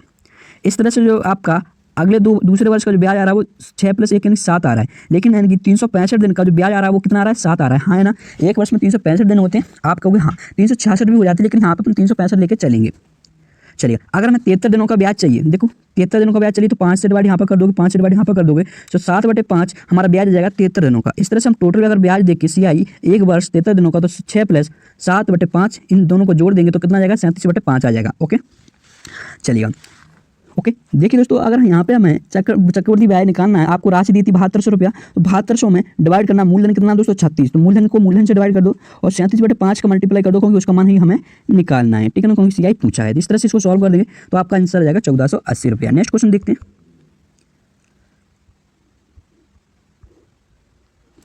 इस तरह से जो आपका अगले दूसरे वर्ष का जो ब्याज आ रहा है वो 6 + 1 यानी 7 आ रहा है, लेकिन यानी कि 365 दिन का जो ब्याज आ रहा है वो कितना आ रहा है, 7 आ रहा है, हाँ है ना। एक वर्ष में 365 दिन होते हैं, आप कहोगे हाँ 366 भी हो जाते हैं, लेकिन यहाँ पर अपन 365 लेके चलेंगे। चलिए, अगर हमें 73 दिनों का ब्याज चाहिए, देखो 73 दिनों का ब्याज चाहिए तो 5 से डिवाइड यहाँ पर कर दोगे, 5 से डिवाइड यहाँ पर कर दोगे, तो 7/5 हमारा ब्याज आ जाएगा 73 दिनों का। इस तरह से हम टोटल अगर ब्याज देख के CI 1 वर्ष 73 दिनों का तो 6 + 7/5 इन दोनों को जोड़ देंगे तो कितना आ जाएगा, 37/5 आ जाएगा। ओके, चलिएगा। ओके, देखिए दोस्तों अगर यहाँ पे हमें चक्रवृद्धि ब्याज निकालना है, आपको राशि दी थी 7200 रुपया, तो 7200 में डिवाइड करना, मूलधन कितना दोस्तों 36, तो मूलधन को मूलधन से डिवाइड कर दो और 37/5 का मल्टीप्लाई कर दो क्योंकि उसका मान ही हमें निकालना है, ठीक है ना, क्योंकि CI पूछा है। इस तरह से इसको सॉल्व कर देंगे तो आपका आंसर आ जाएगा 1480 रुपया। नेक्स्ट क्वेश्चन देखते हैं,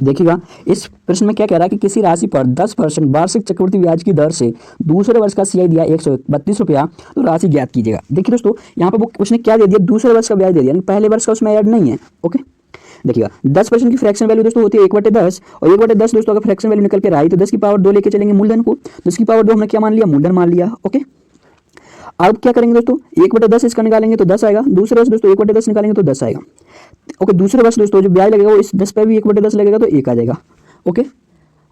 देखिएगा इस प्रश्न में क्या कह रहा है कि किसी राशि पर 10% वार्षिक चक्रवृद्धि ब्याज की दर से दूसरे वर्ष का CI दिया 132 रुपया, तो राशि ज्ञात कीजिएगा। देखिए दोस्तों यहाँ पर वो उसने क्या दे दिया, दूसरे वर्ष का ब्याज दे दिया, यानी पहले वर्ष का उसमें ऐड नहीं है। ओके, देखिएगा 10% की फ्रैक्शन वैल्यू दोस्तों होती है 1/10, और 1/10 दोस्तों अगर फ्रैक्शन वैल्यू निकल के आई तो 10 की पावर 2 लेके चलेंगे मूलधन को, 10 की पावर 2 हमने क्या मान लिया, मूलधन मान लिया। ओके, अब क्या करेंगे दोस्तों, 1/10 इसका निकालेंगे तो 10 आएगा, दूसरे वर्ष दोस्तों 1/10 निकालेंगे तो 10 आएगा। ओके, दूसरे वर्ष दोस्तों जो ब्याज लगेगा वो इस 10 पे भी 1/10 लगेगा तो 1 आ जाएगा। ओके,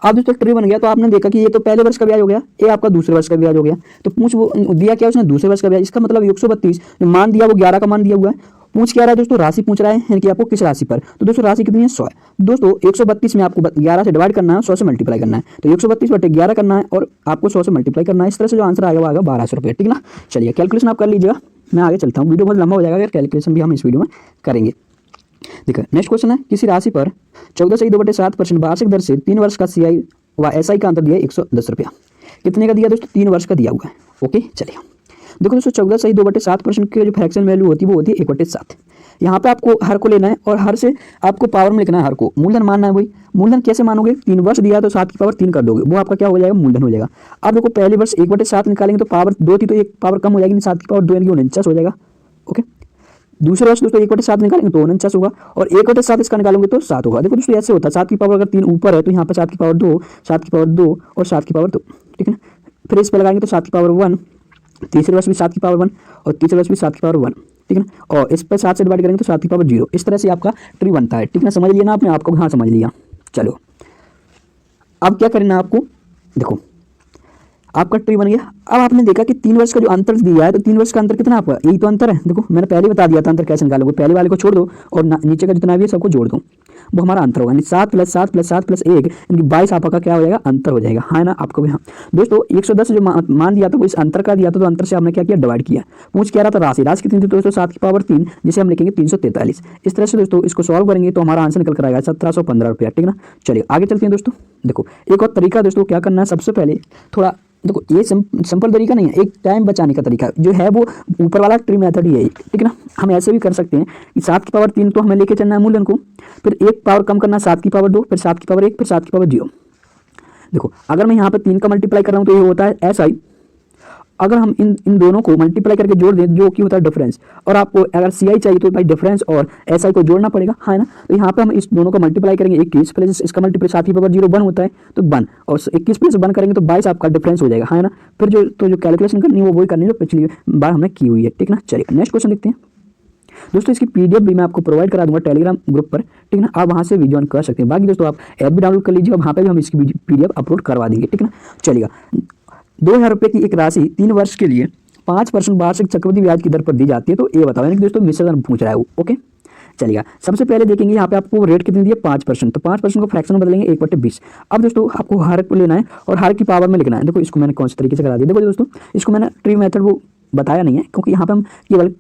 अब दोस्तों ट्री बन गया, तो आपने देखा कि ये तो पहले वर्ष का ब्याज हो गया, ये आपका दूसरे वर्ष का ब्याज हो गया, तो पूछ वो दिया क्या उसने, दूसरे वर्ष का ब्याज, इसका मतलब 132 जो मान दिया वो 11 का मान दिया हुआ है। पूछ क्या रहा है दोस्तों, राशि पूछ रहा है, यानी कि आपको किस राशि पर, तो दोस्तों राशि कितनी है 100 है। दोस्तों 132 में आपको 11 से डिवाइड करना है, 100 से मल्टीप्लाई करना है, तो 132/11 करना है और आपको 100 से मल्टीप्लाई करना है। इस तरह से जो आंसर आएगा वो आएगा 1200 रुपये, ठीक ना। चलिए कैलकुलेशन आप कर लीजिएगा, मैं आगे चलता हूँ, वीडियो बहुत लंबा हो जाएगा अगर कैलकुलेशन भी हम इस वीडियो में करेंगे। देखो नेक्स्ट क्वेश्चन है, किसी राशि पर 14 से 2/7% वार्षिक दर से 3 वर्ष का CI व SI का अंतर दिया 110 रुपया, कितने का दिया दोस्तों, 3 वर्ष का दिया हुआ है। ओके, चलिए देखो दोस्तों 14 से 2/7% की जो फ्रैक्शन वैल्यू होती है वो होती है 1/7। यहाँ पे आपको हर को लेना है और हर से आपको पावर में लिखना है, हर को मूलधन मानना है। वही मूलधन कैसे मानोगे, 3 वर्ष दिया तो 7 की पावर 3 कर दोगे, वो आपका क्या हो जाएगा, मूलधन हो जाएगा। अब देखो पहले वर्ष 1/7 निकालेंगे तो पावर 2 थी तो एक पावर कम हो जाएगी, 7 की पावर 2 यानी 49 हो जाएगा। ओके, दूसरे वर्ष दोस्तों 1/7 निकालेंगे तो 49 होगा, और 1/7 इसका निकालेंगे तो 7 होगा। देखो दोस्तों ऐसे होता है, 7 की पावर अगर 3 ऊपर है तो यहाँ पर 7 की पावर 2, 7 की पावर 2 और 7 की पावर 2, ठीक है ना। फिर इस पर लगाएंगे तो 7 की पावर 1, तीसरे वर्ष भी 7 की पावर 1 और तीसरे वर्ष भी 7 की पावर 1, ठीक है ना। और इस पर 7 से डिवाइड करेंगे तो 7 की पावर 0। इस तरह से आपका ट्री बनता है, ठीक है ना। समझ लिया ना आपने, आपको हाँ समझ लिया। चलो अब क्या करना है आपको, देखो आपका ट्री बन गया। अब आपने देखा कि 3 वर्ष का जो अंतर दिया है, तो 3 वर्ष का अंतर कितना आपका, यही तो अंतर है। देखो मैंने पहले बता दिया था अंतर कैसे निकालोगे, पहले वाले को छोड़ दो और नीचे का जितना भी है सबको जोड़ दो, वो हमारा अंतर होगा। यानी 7 + 7 + 7 + 1 यानी 22 आपका क्या हो जाएगा, अंतर हो जाएगा, है ना। आपको भी हाँ दोस्तों 110 जो मान दिया था वो इस अंतर का दिया था, तो अंतर से हमने क्या किया, डिवाइड किया। पूछ क्या रहा था, राशि कितनी थी दोस्तों, 7 की पावर 3, जिसे हम लिखेंगे 343। इस तरह से दोस्तों इसको सॉल्व करेंगे तो हमारा आंसर निकल कर आएगा 1715 रुपया, ठीक है ना। चलिए आगे चलते हैं दोस्तों। देखो एक और तरीका दोस्तों क्या करना है, सबसे पहले थोड़ा देखो ये सिंपल तरीका नहीं है, एक टाइम बचाने का तरीका जो है वो ऊपर वाला ट्री मेथड ही है, ठीक है ना। हम ऐसे भी कर सकते हैं कि 7 की पावर 3 तो हमें लेके चलना है मूल्यन को, फिर एक पावर कम करना 7 की पावर 2, फिर 7 की पावर 1, फिर 7 की पावर 0। देखो अगर मैं यहाँ पर 3 का मल्टीप्लाई कर रहा हूँ तो ये होता है SI। अगर हम इन दोनों को मल्टीप्लाई करके जोड़ दें जो कि होता है डिफरेंस, और आपको अगर CI चाहिए तो भाई डिफरेंस और SI को जोड़ना पड़ेगा, है ना। तो यहाँ पे हम इस दोनों को मल्टीप्लाई करेंगे, 21 प्लस इसका मल्टीप्लाई 7 की पावर 0 1 होता है तो 1, और 21 प्लस 1 करेंगे तो 22 आपका डिफरेंस हो जाएगा, है ना। फिर जो कैलकुलेशन करनी है वो वही करनी है जो पिछली बार हमने की हुई है, ठीक ना। चलिए नेक्स्ट क्वेश्चन देखते हैं दोस्तों। इसकी PDF भी मैं आपको प्रोवाइड करा दूंगा टेलीग्राम ग्रुप पर, ठीक ना। आप वहाँ से भी ज्वाइन कर सकते हैं। बाकी दोस्तों आप ऐप भी डाउनलोड कर लीजिएगा, वहाँ पर भी हम इसकी PDF अपलोड करवा देंगे, ठीक ना। चलिएगा 2000 रुपये की एक राशि 3 वर्ष के लिए 5% वार्षिक चक्रवृद्धि ब्याज की दर पर दी जाती है, तो ये बताओ। यानी कि दोस्तों मिश्रण पूछ रहा है वो, ओके। चलिएगा सबसे पहले देखेंगे यहाँ पे आपको रेट कितनी दी है, 5%, तो 5% को फ्रैक्शन में बदलेंगे 1/20। अब दोस्तों आपको हर को लेना है और हर की पावर में लिखना है। देखो इसको मैंने कौन से तरीके से करा दिया, देखो दोस्तों इसको मैंने ट्री मेथड वो बताया नहीं है, क्योंकि यहाँ पे हम केवल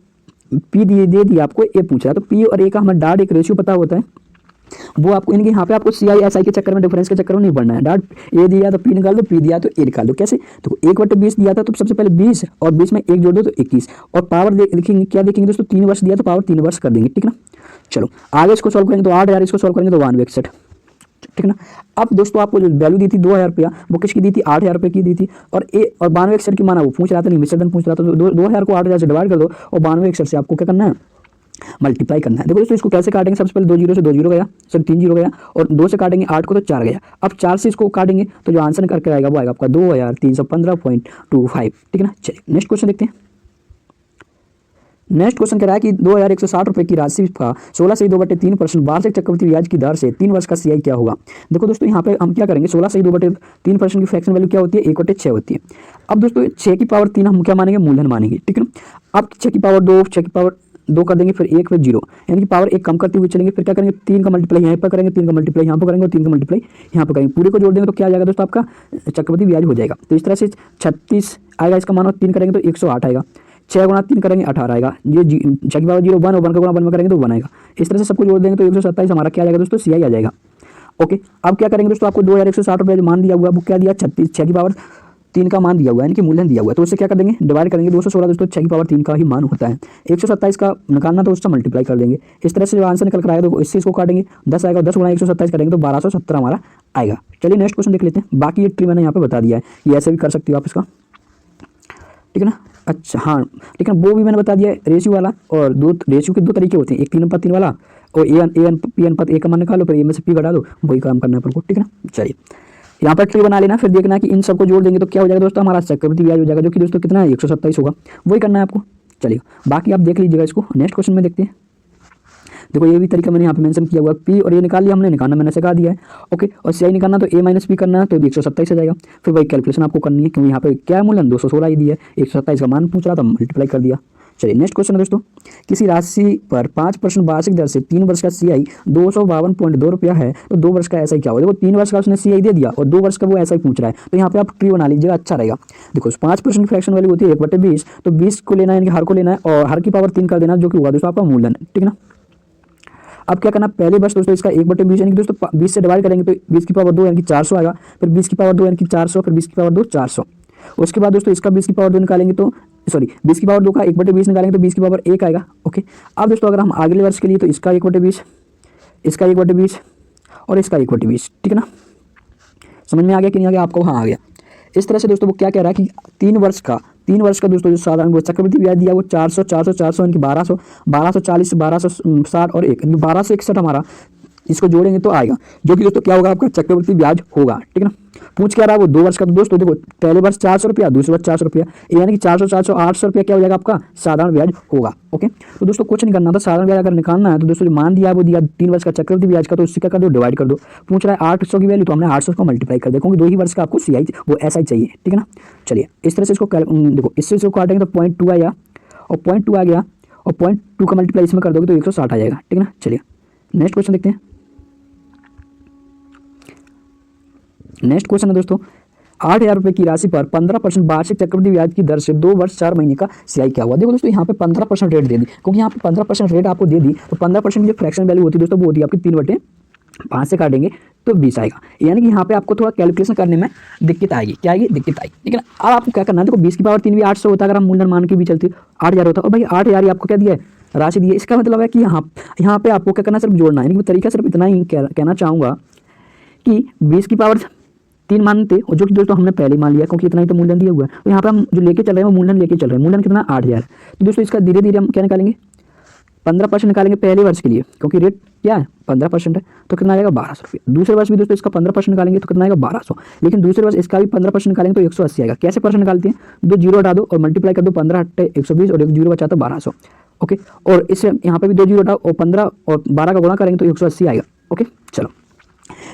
P दे दिया आपको, ए पूछ रहा है, तो P और A का हमें डार्ट एक रेशियो पता होता है, वो आपको इनके यहाँ पे आपको CI SI के चक्कर में डिफरेंस के चक्कर में नहीं पढ़ना है। डार्ट ए दिया तो P निकाल दो, P दिया तो A निकाल दो। कैसे, तो 1/20 दिया था तो सबसे पहले 20 और 20 में 1 जोड़ दो तो 21, और पावर देखेंगे क्या देखेंगे दोस्तों, 3 वर्ष दिया तो पावर 3 वर्ष कर देंगे, ठीक ना। चलो आगे इसको सॉल्व करेंगे तो 8000, इसको सॉल्व करेंगे तो 161, ठीक ना। अब दोस्तों आपको जो वैल्यू दी थी 2000 रुपया, वो किसकी दी थी, 8000 रुपये की दी थी, और 9261 की माना वो पूछ रहा था, नहीं मिश्रण पूछ रहा था। तो 2000 को 8000 से डिवाइड कर दो और 9261 से आपको क्या करना है, मल्टीप्लाई करना है। देखो दोस्तों इसको कैसे काटेंगे, सबसे पहले 2 जीरो से 2 जीरो गया, सॉरी 3 जीरो गया, और 2 से काटेंगे 8 को तो 4 गया। अब 4 से इसको काटेंगे तो जो आंसर करके आएगा वो आएगा आपका 2315.25, ठीक है ना। चलिए नेक्स्ट क्वेश्चन देखते हैं। नेक्स्ट क्वेश्चन कह रहा है कि 2160 रुपये की राशि का 16 से 2/3% वार्षिक चक्रवृद्धि ब्याज की दर से 3 वर्ष का CI क्या होगा। देखो दोस्तों यहाँ पे हम क्या करेंगे, 16 से 2/3% की फ्रैक्शन वैल्यू क्या होती है, 1/6 होती है। अब दोस्तों 6 की पावर 3 हम क्या मानेंगे, मूलधन मानेंगे, ठीक है ना। अब 6 की पावर 2, 6 की पावर 2 कर देंगे, फिर 1 फिर 0, यानी कि पावर 1 कम करते हुए चलेंगे। फिर क्या करेंगे, 3 का मल्टीप्लाई यहाँ पर करेंगे, 3 का मल्टीप्लाई यहाँ पर करेंगे और 3 का मल्टीप्लाई यहाँ पर करेंगे, पूरे को जोड़ देंगे तो क्या आ जाएगा दोस्तों, आपका चक्रवृद्धि ब्याज हो जाएगा। तो इस तरह से 36 आएगा इसका मान, और 3 करेंगे तो 108 आएगा, 6 गुणा 3 करेंगे 18 आएगा, ये 6 की पावर 0 1 और 1 का गुणा 1 में करेंगे तो 1 आएगा। इस तरह से सबको जोड़ देंगे तो 127 हमारा क्या आ जाएगा दोस्तों, CI आ जाएगा, ओके। अब क्या करेंगे दोस्तों, आपको 2160 रुपये जो मान दिया हुआ है वो क्या दिया, 36, 6 की पावर 3 का मान दिया हुआ है, यानी कि मूलधन दिया हुआ है, तो उससे क्या कर देंगे, डिवाइड करेंगे। 216 दोस्तों 6 की पावर 3 का ही मान होता है। 127 का निकालना तो उससे मल्टीप्लाई कर देंगे। इस तरह से जो आंसर निकल कर आएगा तो इससे इसको काटेंगे, 10 आएगा, 10 गुणा 127 करेंगे तो 1217 हमारा आएगा। चलिए नेक्स्ट क्वेश्चन देख लेते हैं। बाकी ये ट्री मैंने यहाँ पे बता दिया है, ये ऐसे भी कर सकती हो आप इसका, ठीक है ना। अच्छा हाँ, लेकिन वो भी मैंने बता दिया है रेशियो वाला, और रेशियो के 2 तरीके होते हैं, एक 3:3 वाला, और P का मान निकालो, फिर A में से P घटा दो, वही काम करना है अपन को, ठीक है ना। चलिए यहाँ पर ट्री बना लेना, फिर देखना है कि इन सबको जोड़ देंगे तो क्या हो जाएगा दोस्तों, हमारा चक्रवृद्धि ब्याज हो जाएगा, जो कि दोस्तों कितना है, 127 होगा, वही करना है आपको। चलिए बाकी आप देख लीजिएगा इसको। नेक्स्ट क्वेश्चन में देखते हैं। देखो ये भी तरीका मैंने यहाँ पे मेंशन किया हुआ है, P और A निकाल लिया हमने, निकालना मैंने सिखा दिया है, ओके। और CI निकालना तो A - P करना है तो 127 आ जाएगा। फिर वही कैलकुलेशन आपको करनी है, क्योंकि यहाँ पे क्या मूल्य 216 ही दिया है, 127 का मान पूछ रहा था, मल्टीप्लाई कर दिया। चलिए नेक्स्ट क्वेश्चन है दोस्तों, किसी राशि पर 5% वार्षिक दर से 3 वर्ष का CI 252.2 रुपया है, तो 2 वर्ष का SI क्या होगा। देखो 3 वर्ष का उसने CI दे दिया और 2 वर्ष का वो SI पूछ रहा है, तो यहाँ पे आप ट्री बना लीजिएगा, अच्छा रहेगा। देखो 5% फ्रैक्शन वैल्यू होती है 1/20, तो 20 को लेना है, यानी हर को लेना है, और हर की पावर 3 कर देना, जो कि होगा दोस्तों आपका मूलधन, ठीक है ना। अब क्या करना, पहले वर्ष दोस्तों इसका 1/20 यानी कि दोस्तों 20 से डिवाइड करेंगे तो 20 की पावर 2 यानी कि 400 आएगा, फिर 20 की पावर 2 यानी कि 400, फिर 20 की पावर 2 400। उसके बाद दोस्तों इसका 20 की पावर 2 निकालेंगे तो 20 की पावर 2 का 1/20 निकालेंगे तो 20 की पावर 1 आएगा, ओके। अब दोस्तों अगर हम अगले वर्ष के लिए तो इसका 1/20, इसका 1/20 और इसका 1/20, ठीक है ना। समझ में आ गया कि नहीं आ गया आपको, हाँ आ गया। इस तरह से दोस्तों वो क्या कह रहा है कि 3 वर्ष का 3 वर्ष का दोस्तों जो साधारण वो चक्रवृद्धि ब्याज दिया वो 400 400 400 यानी कि 1200 1240 1260 और 1 1261 हमारा इसको जोड़ेंगे तो आएगा, जो कि दोस्तों क्या होगा आपका चक्रवृद्धि ब्याज होगा। ठीक है ना। पूछ क्या रहा है वो 2 वर्ष का, तो दोस्तों देखो पहले वर्ष 400 रुपया, दूसरे वर्ष 400 रुपया, यानी कि 400 400 800 रुपया क्या हो जाएगा आपका साधारण ब्याज होगा। ओके, तो दोस्तों कुछ नहीं करना था, साधारण ब्याज अगर निकालना है तो दोस्तों मान दिया वो दिया 3 वर्ष का चक्रवृद्धि ब्याज का, तो उससे क्या कर दो डिवाइड कर दो। पूछ रहा है 800 की वैल्यू, तो हमने 800 को मल्टीप्लाई कर दिया, क्योंकि 2 ही वर्ष का आपको CI वो SI चाहिए। ठीक है ना। चलिए इस तरह से इसको देखो, इससे इसको काटेंगे तो 0.2 आएगा, और 0.2 आ गया और 0.2 का मल्टीप्लाई इसमें कर दोगे तो 160 आ जाएगा। ठीक है ना। चलिए नेक्स्ट क्वेश्चन देखते हैं। नेक्स्ट क्वेश्चन है दोस्तों 8,000 रुपये की राशि पर 15% वार्षिक चक्रवृद्धि ब्याज की दर से 2 वर्ष 4 महीने का CI क्या हुआ। देखो दोस्तों यहाँ पे 15% रेट दे दी, क्योंकि यहाँ पे 15% रेट आपको दे दी, तो 15% जो फ्रैक्शन वैल्यू होती है दोस्तों वो होती है आपकी 3/5 से काटेंगे तो 20 आएगा, यानी कि यहाँ पे आपको थोड़ा कैलकुलेशन करने में दिक्कत आएगी। क्या आएगी? दिक्कत आएगी। ठीक है ना। अब आपको क्या करना है, देखो 20 की पावर 3 भी 800 होता है, अगर हम मूलधन मान के भी चलते 8,000 होता है, और भाई 8,000 ही आपको क्या दिया है राशि दी है। इसका मतलब है कि यहाँ पे आपको क्या करना है, सिर्फ जोड़ना है। यानी कि तरीका सिर्फ इतना ही कहना चाहूँगा कि 20 की पावर 3 मानते, और जो कि दोस्तों हमने पहले मान लिया, क्योंकि इतना ही तो मूलधन दिया हुआ है। तो यहाँ पे हम जो लेके चल रहे हैं वो मूलधन लेके चल रहे हैं। मूलधन कितना? 8,000। तो दोस्तों इसका धीरे धीरे हम क्या निकालेंगे, 15% निकालेंगे पहले वर्ष के लिए, क्योंकि रेट क्या है 15% है, तो कितना आएगा 1200 रुपये। दूसरे वर्ष भी दोस्तों इसका 15% निकालेंगे तो कितना आएगा 1200, लेकिन दूसरे वर्ष इसका भी 15% निकालेंगे तो 180 आएगा। कैसे परसेंट निकालते हैं, 2 जीरो हटा दो और मल्टीप्लाई कर दो, 15 × 120 और 1 जीरो बचा तो 1200। ओके, और इससे यहाँ पे भी 2 जीरो हटाओ और 15 और 12 का गुणा करेंगे तो 180 आएगा। ओके चलो,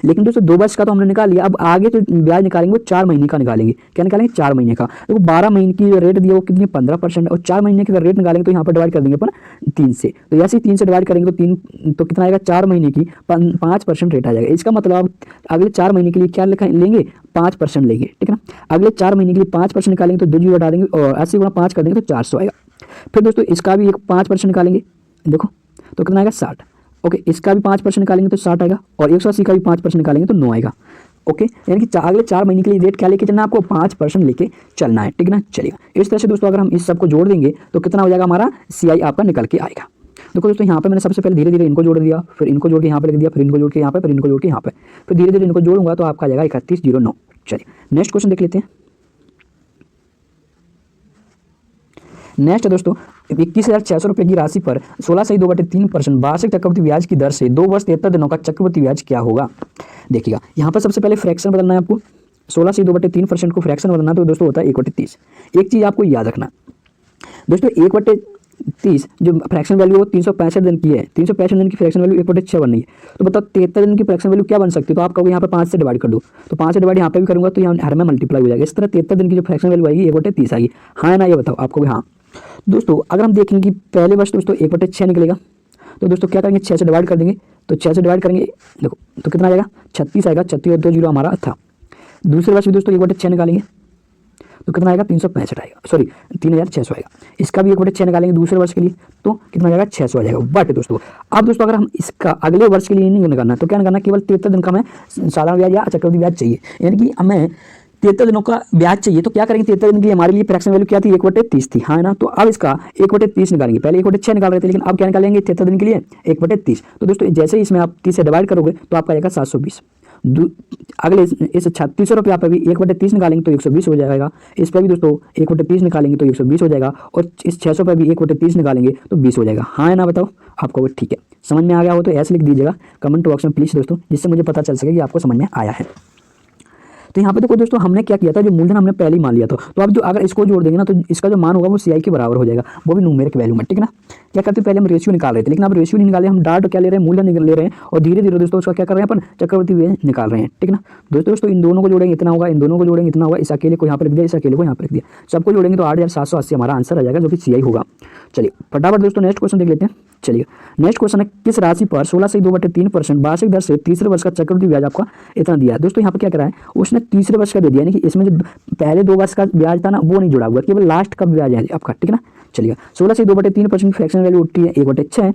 लेकिन दोस्तों 2 वर्ष का तो हमने निकाल लिया, अब आगे जो ब्याज निकालेंगे वो 4 महीने का निकालेंगे। क्या निकालेंगे? 4 महीने का। देखो 12 महीने की जो रेट दिया वो कितनी 15% और 4 महीने की अगर रेट निकालेंगे तो यहाँ पर डिवाइड कर देंगे अपन 3 से, तो जैसे ही 3 से डिवाइड करेंगे तो 3 तो कितना आएगा 4 महीने की 5% रेट आ जाएगा। इसका मतलब आप अगले 4 महीने के लिए क्या लेंगे 5% लेंगे। ठीक है ना। अगले 4 महीने के लिए 5% निकालेंगे तो 2 जीरो हटा देंगे और 80 गुणा 5 कर देंगे तो 400 आएगा। फिर दोस्तों इसका भी एक 5% निकालेंगे, देखो तो कितना आएगा 60। ओके, इसका भी 5% निकालेंगे तो 60 आएगा, और 180 का भी 5% निकालेंगे तो 9 आएगा। ओके, यानी कि अगले 4 महीने के लिए रेट क्या लेके चलना है आपको 5% लेके चलना है। ठीक है ना। चलिएगा, इस तरह से दोस्तों अगर हम इस सबको जोड़ देंगे तो कितना हो जाएगा हमारा CI आपका निकल के आएगा। देखो दोस्तों यहाँ पे मैंने सबसे पहले धीरे धीरे इनको जोड़ दिया, फिर इनको जोड़ के यहाँ पे लिख दिया, फिर इनको जोड़ के यहाँ पे, फिर इनको जोड़ के यहाँ पे, फिर धीरे धीरे इनको जोड़ूंगा तो आपका आ जाएगा 3109। चलिए नेक्स्ट क्वेश्चन देख लेते हैं। नेक्स्ट है दोस्तों 21,600 रुपये की राशि पर 16 से 2/3% वार्षिक चक्रवृद्धि ब्याज की दर से 2 वर्ष 73 दिनों का चक्रवृद्धि ब्याज क्या होगा। देखिएगा यहाँ पर सबसे पहले फ्रैक्शन बदलना है आपको, 16 से 2/3% को फ्रैक्शन बदलना तो दोस्तों होता है 1/30। एक चीज़ आपको याद रखना दोस्तों, 1/30 जो फ्रैक्शन वैल्यू वो 365 दिन की है, 365 दिन की फ्रैक्शन वैल्यू 1/6 बन रही है, तो बताओ 73 दिन की फ्रैक्शन वैल्यू क्या बन सकती है। तो आप कहोगे यहाँ पे 5 से डिवाइड कर दो, तो 5 से डिवाइड यहाँ पे भी करूँगा तो यहाँ हर में मल्टीप्लाई हो जाएगा। इस तरह 73 दिन की जो फ्रैक्शन वैल्यू आएगी 1/30 आएगी। हाँ ना, ये बताओ आपको भी। हाँ दोस्तों अगर हम देखेंगे कि पहले वर्ष दोस्तों 1/6 निकलेगा, तो दोस्तों क्या करेंगे 6 से डिवाइड कर देंगे, तो 6 से डिवाइड करेंगे देखो तो कितना आएगा 36 आएगा, 36 और 2 जीरो हमारा था। दूसरे वर्ष भी दोस्तों 1/6 निकालेंगे तो कितना आएगा 365 आएगा, सॉरी 3600 आएगा। इसका भी 1/6 निकालेंगे दूसरे वर्ष के लिए तो कितना आएगा 600 आ जाएगा। बट दोस्तों अब दोस्तों अगर हम इसका अगले वर्ष के लिए नहीं निकालना, तो क्या निकालना, केवल 73 दिन का हमें साधारण ब्याज या चक्रवृद्धि ब्याज चाहिए, यानी कि हमें 73 दिनों का ब्याज चाहिए। तो क्या करेंगे 73 दिन के लिए हमारे लिए फ्रैक्शन वैल्यू क्या थी 1/30 थी। हाँ ना, तो अब इसका 1/30 निकालेंगे, पहले 1/6 निकाल रहे थे, लेकिन अब क्या निकालेंगे 73 दिन के लिए 1/30। तो दोस्तों जैसे ही इसमें आप 30 से डिवाइड करोगे तो आपका आएगा 720। अगले इस 3600 रुपया पर भी 1/30 निकालेंगे तो 120 हो जाएगा। इस पर भी दोस्तों 1/30 निकालेंगे तो 120 हो जाएगा, और इस 600 पर भी 1/30 निकालेंगे तो 20 हो जाएगा। हाँ ना, बताओ आपको वो ठीक है, समझ में आ गया हो तो ऐसे लिख दीजिएगा कमेंट बॉक्स में प्लीज़ दोस्तों, जिससे मुझे पता चल सके कि आपको समझ में आया है। तो यहाँ पे देखो दोस्तों हमने क्या किया था, जो मूलधन हमने पहले ही मान लिया था, तो अब जो अगर इसको जोड़ देंगे ना तो इसका जो मान होगा वो CI के बराबर हो जाएगा, वो भी न्यूमेरिक वैल्यू में। ठीक है ना। क्या करते हैं, पहले हम रेशियो निकाल रहे थे, लेकिन अब रेशियो नहीं निकाले, हम डार्ट क्या ले रहे हैं, मूलधन ले रहे हैं, और धीरे धीरे दोस्तों उसका क्या कर रहे हैं अपन चक्रवृद्धि ब्याज निकाल रहे हैं। ठीक है ना। दोस्तों इन दोनों को जोड़ेंगे इतना होगा, इन दोनों को जोड़ेंगे इतना होगा, इस अकेले को यहाँ पर लिख दिया, इस अकेले को यहाँ पर लिख दिया, सबको जोड़ेंगे तो 8,780 हमारा आंसर आ जाएगा, जो कि CI होगा। चलिए फटाफट दोस्तों नेक्स्ट क्वेश्चन देख लेते हैं। चलिए नेक्स्ट क्वेश्चन है, किस राशि पर 16 से 2/3% वार्षिक दर से तीसरे वर्ष का चक्रवृद्धि ब्याज आपका इतना दिया है। दोस्तों यहाँ पर क्या करा है, उसने तीसरे वर्ष का दे दिया, यानी कि इसमें जो पहले 2 वर्ष का ब्याज था ना वो नहीं जुड़ा हुआ, केवल लास्ट का ब्याज है आपका। ठीक है ना। चलिए 16 से 2/3% फ्रैक्शन वैल्यू उठती है 1/6।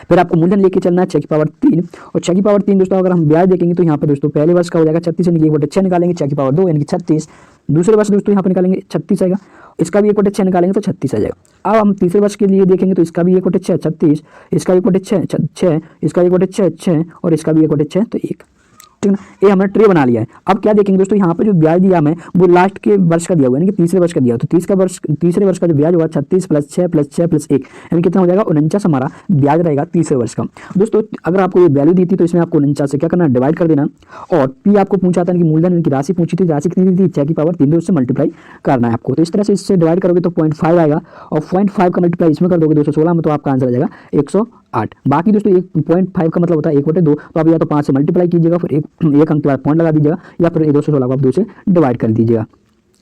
फिर आपको मूलधन लेके चलना है 6 की पावर 3, और 6 की पावर 3 दोस्तों अगर हम ब्याज देखेंगे तो यहाँ पे दोस्तों पहले वर्ष का हो जाएगा 36, यानी कि 1/6 निकालेंगे 6 की पावर 2 यानी कि 36। दूसरे वर्ष दोस्तों यहाँ पे निकालेंगे 36 आएगा, इसका भी 1/6 निकालेंगे तो 36 आ जाएगा। अब हम तीसरे वर्ष के लिए देखेंगे तो इसका भी 1/6 36, इसका भी 1/6 6, इसका भी 1/6 6, और इसका भी 1/6 तो 1। ठीक है ना। ये हमने ट्री बना लिया है। अब क्या देखेंगे दोस्तों, यहाँ पे जो ब्याज दिया हमें वो लास्ट के वर्ष का दिया हुआ है, यानी कि तीसरे वर्ष का दिया हुआ। तो तीसरे वर्ष का जो ब्याज होगा 36 + 6 + 6 + 1 यानी कितना हो जाएगा 49 हमारा ब्याज रहेगा तीसरे वर्ष का। दोस्तों अगर आपको ये वैल्यू दी थी तो इसमें आपको 49 से क्या करना है, डिवाइड कर देना। और पी आपको पूछा था कि मूलधन इनकी राशि पूछी थी, राशि कितनी दी थी 6 की पावर 3 उससे मल्टीप्लाई करना है आपको। तो इस तरह से इससे डिवाइड करोगे तो 0.5 आएगा और 0.5 का मल्टीप्लाई इसमें कर दोगे 216 में, तो आपका आंसर आ जाएगा 108। बाकी दोस्तों 1.5 का मतलब होता है 1/2, तो आप या तो 5 से मल्टीप्लाई कीजिएगा, फिर एक अंक के बाद पॉइंट लगा दीजिएगा, या फिर 216 को आप 2 से डिवाइड कर दीजिएगा।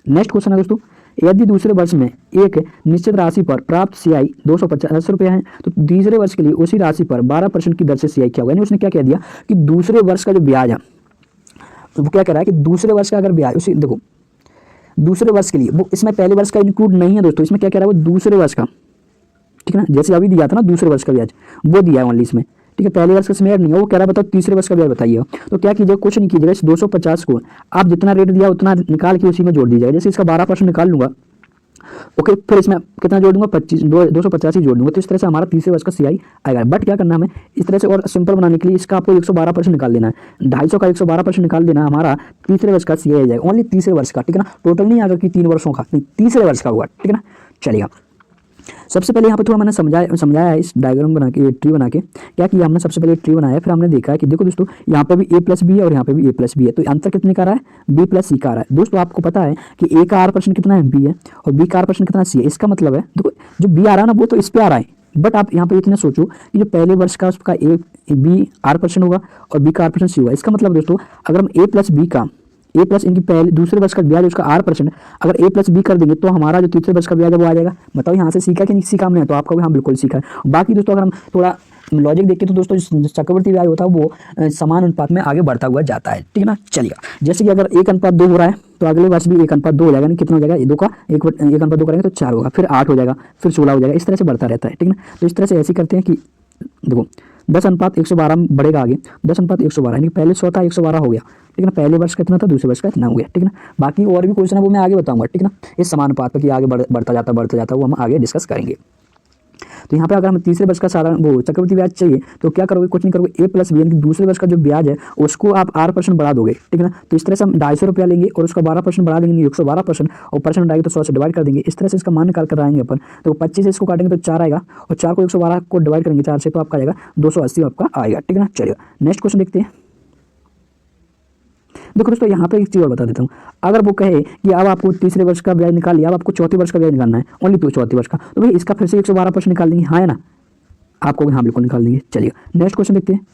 नेक्स्ट क्वेश्चन है दोस्तों, यदि दूसरे वर्ष में एक निश्चित राशि पर प्राप्त सीआई 250 रुपये है, तो तीसरे वर्ष के लिए उसी राशि पर 12% की दर से सीआई क्या होगा। यानी उसने क्या कह दिया कि दूसरे वर्ष का जो ब्याज है वो क्या कह रहा है कि दूसरे वर्ष का अगर ब्याज, उसी देखो दूसरे वर्ष के लिए, वो इसमें पहले वर्ष का इंक्लूड नहीं है दोस्तों, इसमें क्या कह रहा है वो दूसरे वर्ष का, ठीक है ना। जैसे अभी दिया था ना दूसरे वर्ष का ब्याज, वो दिया है ओनली इसमें, ठीक है। पहले वर्ष का इसमें नहीं है, वो कह रहा है बताओ तीसरे वर्ष का ब्याज बताइएगा। तो क्या कीजिएगा, कुछ नहीं कीजिएगा, इस 250 को आप जितना रेट दिया उतना निकाल के उसी में जोड़ दीजिएगा। जैसे इसका 12% निकाल लूंगा, ओके, फिर इसमें कितना जोड़ दूंगा 285 जोड़ दूंगा, तो इस तरह से हमारा तीसरे वर्ष का सीआई आएगा। बट क्या करना है हमें इस तरह से और सिंपल बनाने के लिए इसका आपको 112% निकाल देना है, 250 का 112% निकाल देना, हमारा तीसरे वर्ष का सीआई आ जाएगा, ओनली तीसरे वर्ष का, ठीक है ना। टोटल नहीं आएगा कि 3 वर्षों का, नहीं तीसरे वर्ष का होगा, ठीक है ना। चलिएगा, सबसे पहले यहाँ पे थोड़ा मैंने समझाया है इस डायग्राम बना के, ट्री बना के क्या किया हमने, सबसे पहले ट्री बनाया, फिर हमने देखा है कि देखो दोस्तों यहाँ पे भी a + b है और यहाँ पे भी a + b है, तो अंतर कितने का रहा है b + c का रहा है। दोस्तों आपको पता है कि a का r% कितना है b है और b का r% कितना c है। इसका मतलब है देखो जो b आ रहा है ना वो तो इस पे आ रहा है, बट आप यहाँ पे इतना सोचो कि जो पहले वर्ष का उसका b r% होगा और b का r% c होगा। इसका मतलब दोस्तों अगर हम a + b का इनकी पहले दूसरे वर्ष का ब्याज उसका r%, अगर a + b कर देंगे तो हमारा जो तीसरे वर्ष का ब्याज है वो आ जाएगा। बताओ यहाँ से सीखा कि नहीं सीखा हमने, तो आपका भी हाँ बिल्कुल सीखा है। बाकी दोस्तों अगर हम थोड़ा लॉजिक देखते तो दोस्तों चक्रवर्ती ब्याज होता है वो समान अनुपात में आगे बढ़ता हुआ जाता है, ठीक है ना। चलिएगा, जैसे कि अगर 1:2 हो रहा है तो अगले वर्ष भी 1:2 हो जाएगा, नहीं कितना हो जाएगा 2 का 1:2 करेंगे तो 4 होगा, फिर 8 हो जाएगा, फिर 16 हो जाएगा, इस तरह से बढ़ता रहता है, ठीक है ना। तो इस तरह से ऐसे करते हैं कि देखो 10:112 बढ़ेगा आगे, 10:112 यानी पहले 100 था 112 हो गया, ठीक है ना। पहले वर्ष का इतना था, दूसरे वर्ष का इतना हो गया, ठीक है ना। बाकी और भी क्वेश्चन है वो मैं आगे बताऊंगा, ठीक है ना। इस समानुपात पर कि आगे बढ़ता जाता वो हम आगे डिस्कस करेंगे। तो यहाँ पे अगर हमें तीसरे वर्ष का साधारण वो चक्रवृद्धि ब्याज चाहिए तो क्या करोगे, कुछ नहीं करोगे, a + b यानी कि दूसरे वर्ष का जो ब्याज है उसको आप r% बढ़ा दोगे, ठीक है ना। तो इस तरह से हम 250 रुपया लेंगे और उसका 12% बढ़ा देंगे, 112%, और परसेंट आएगा तो 100 से डिवाइड कर देंगे। इस तरह से इसका मान निकाल कर आएंगे अपन, तो 25 से इसको काटेंगे तो 4 आएगा, और 4 को 112 को डिवाइड करेंगे 4 से तो आपका आएगा 280 आपका आएगा, ठीक है ना। चलिए नेक्स्ट क्वेश्चन देखते हैं। देखो दोस्तों यहाँ पे एक चीज़ और बता देता हूँ, अगर वो कहे कि अब आपको तीसरे वर्ष का ब्याज निकाल लिया, अब आपको चौथे वर्ष का ब्याज निकालना है, ओनली तो चौथे वर्ष का, तो भाई इसका फिर से 112% निकाल देंगे, हाँ है ना, आपको हाँ बिल्कुल निकाल देंगे। चलिए नेक्स्ट क्वेश्चन देखते हैं।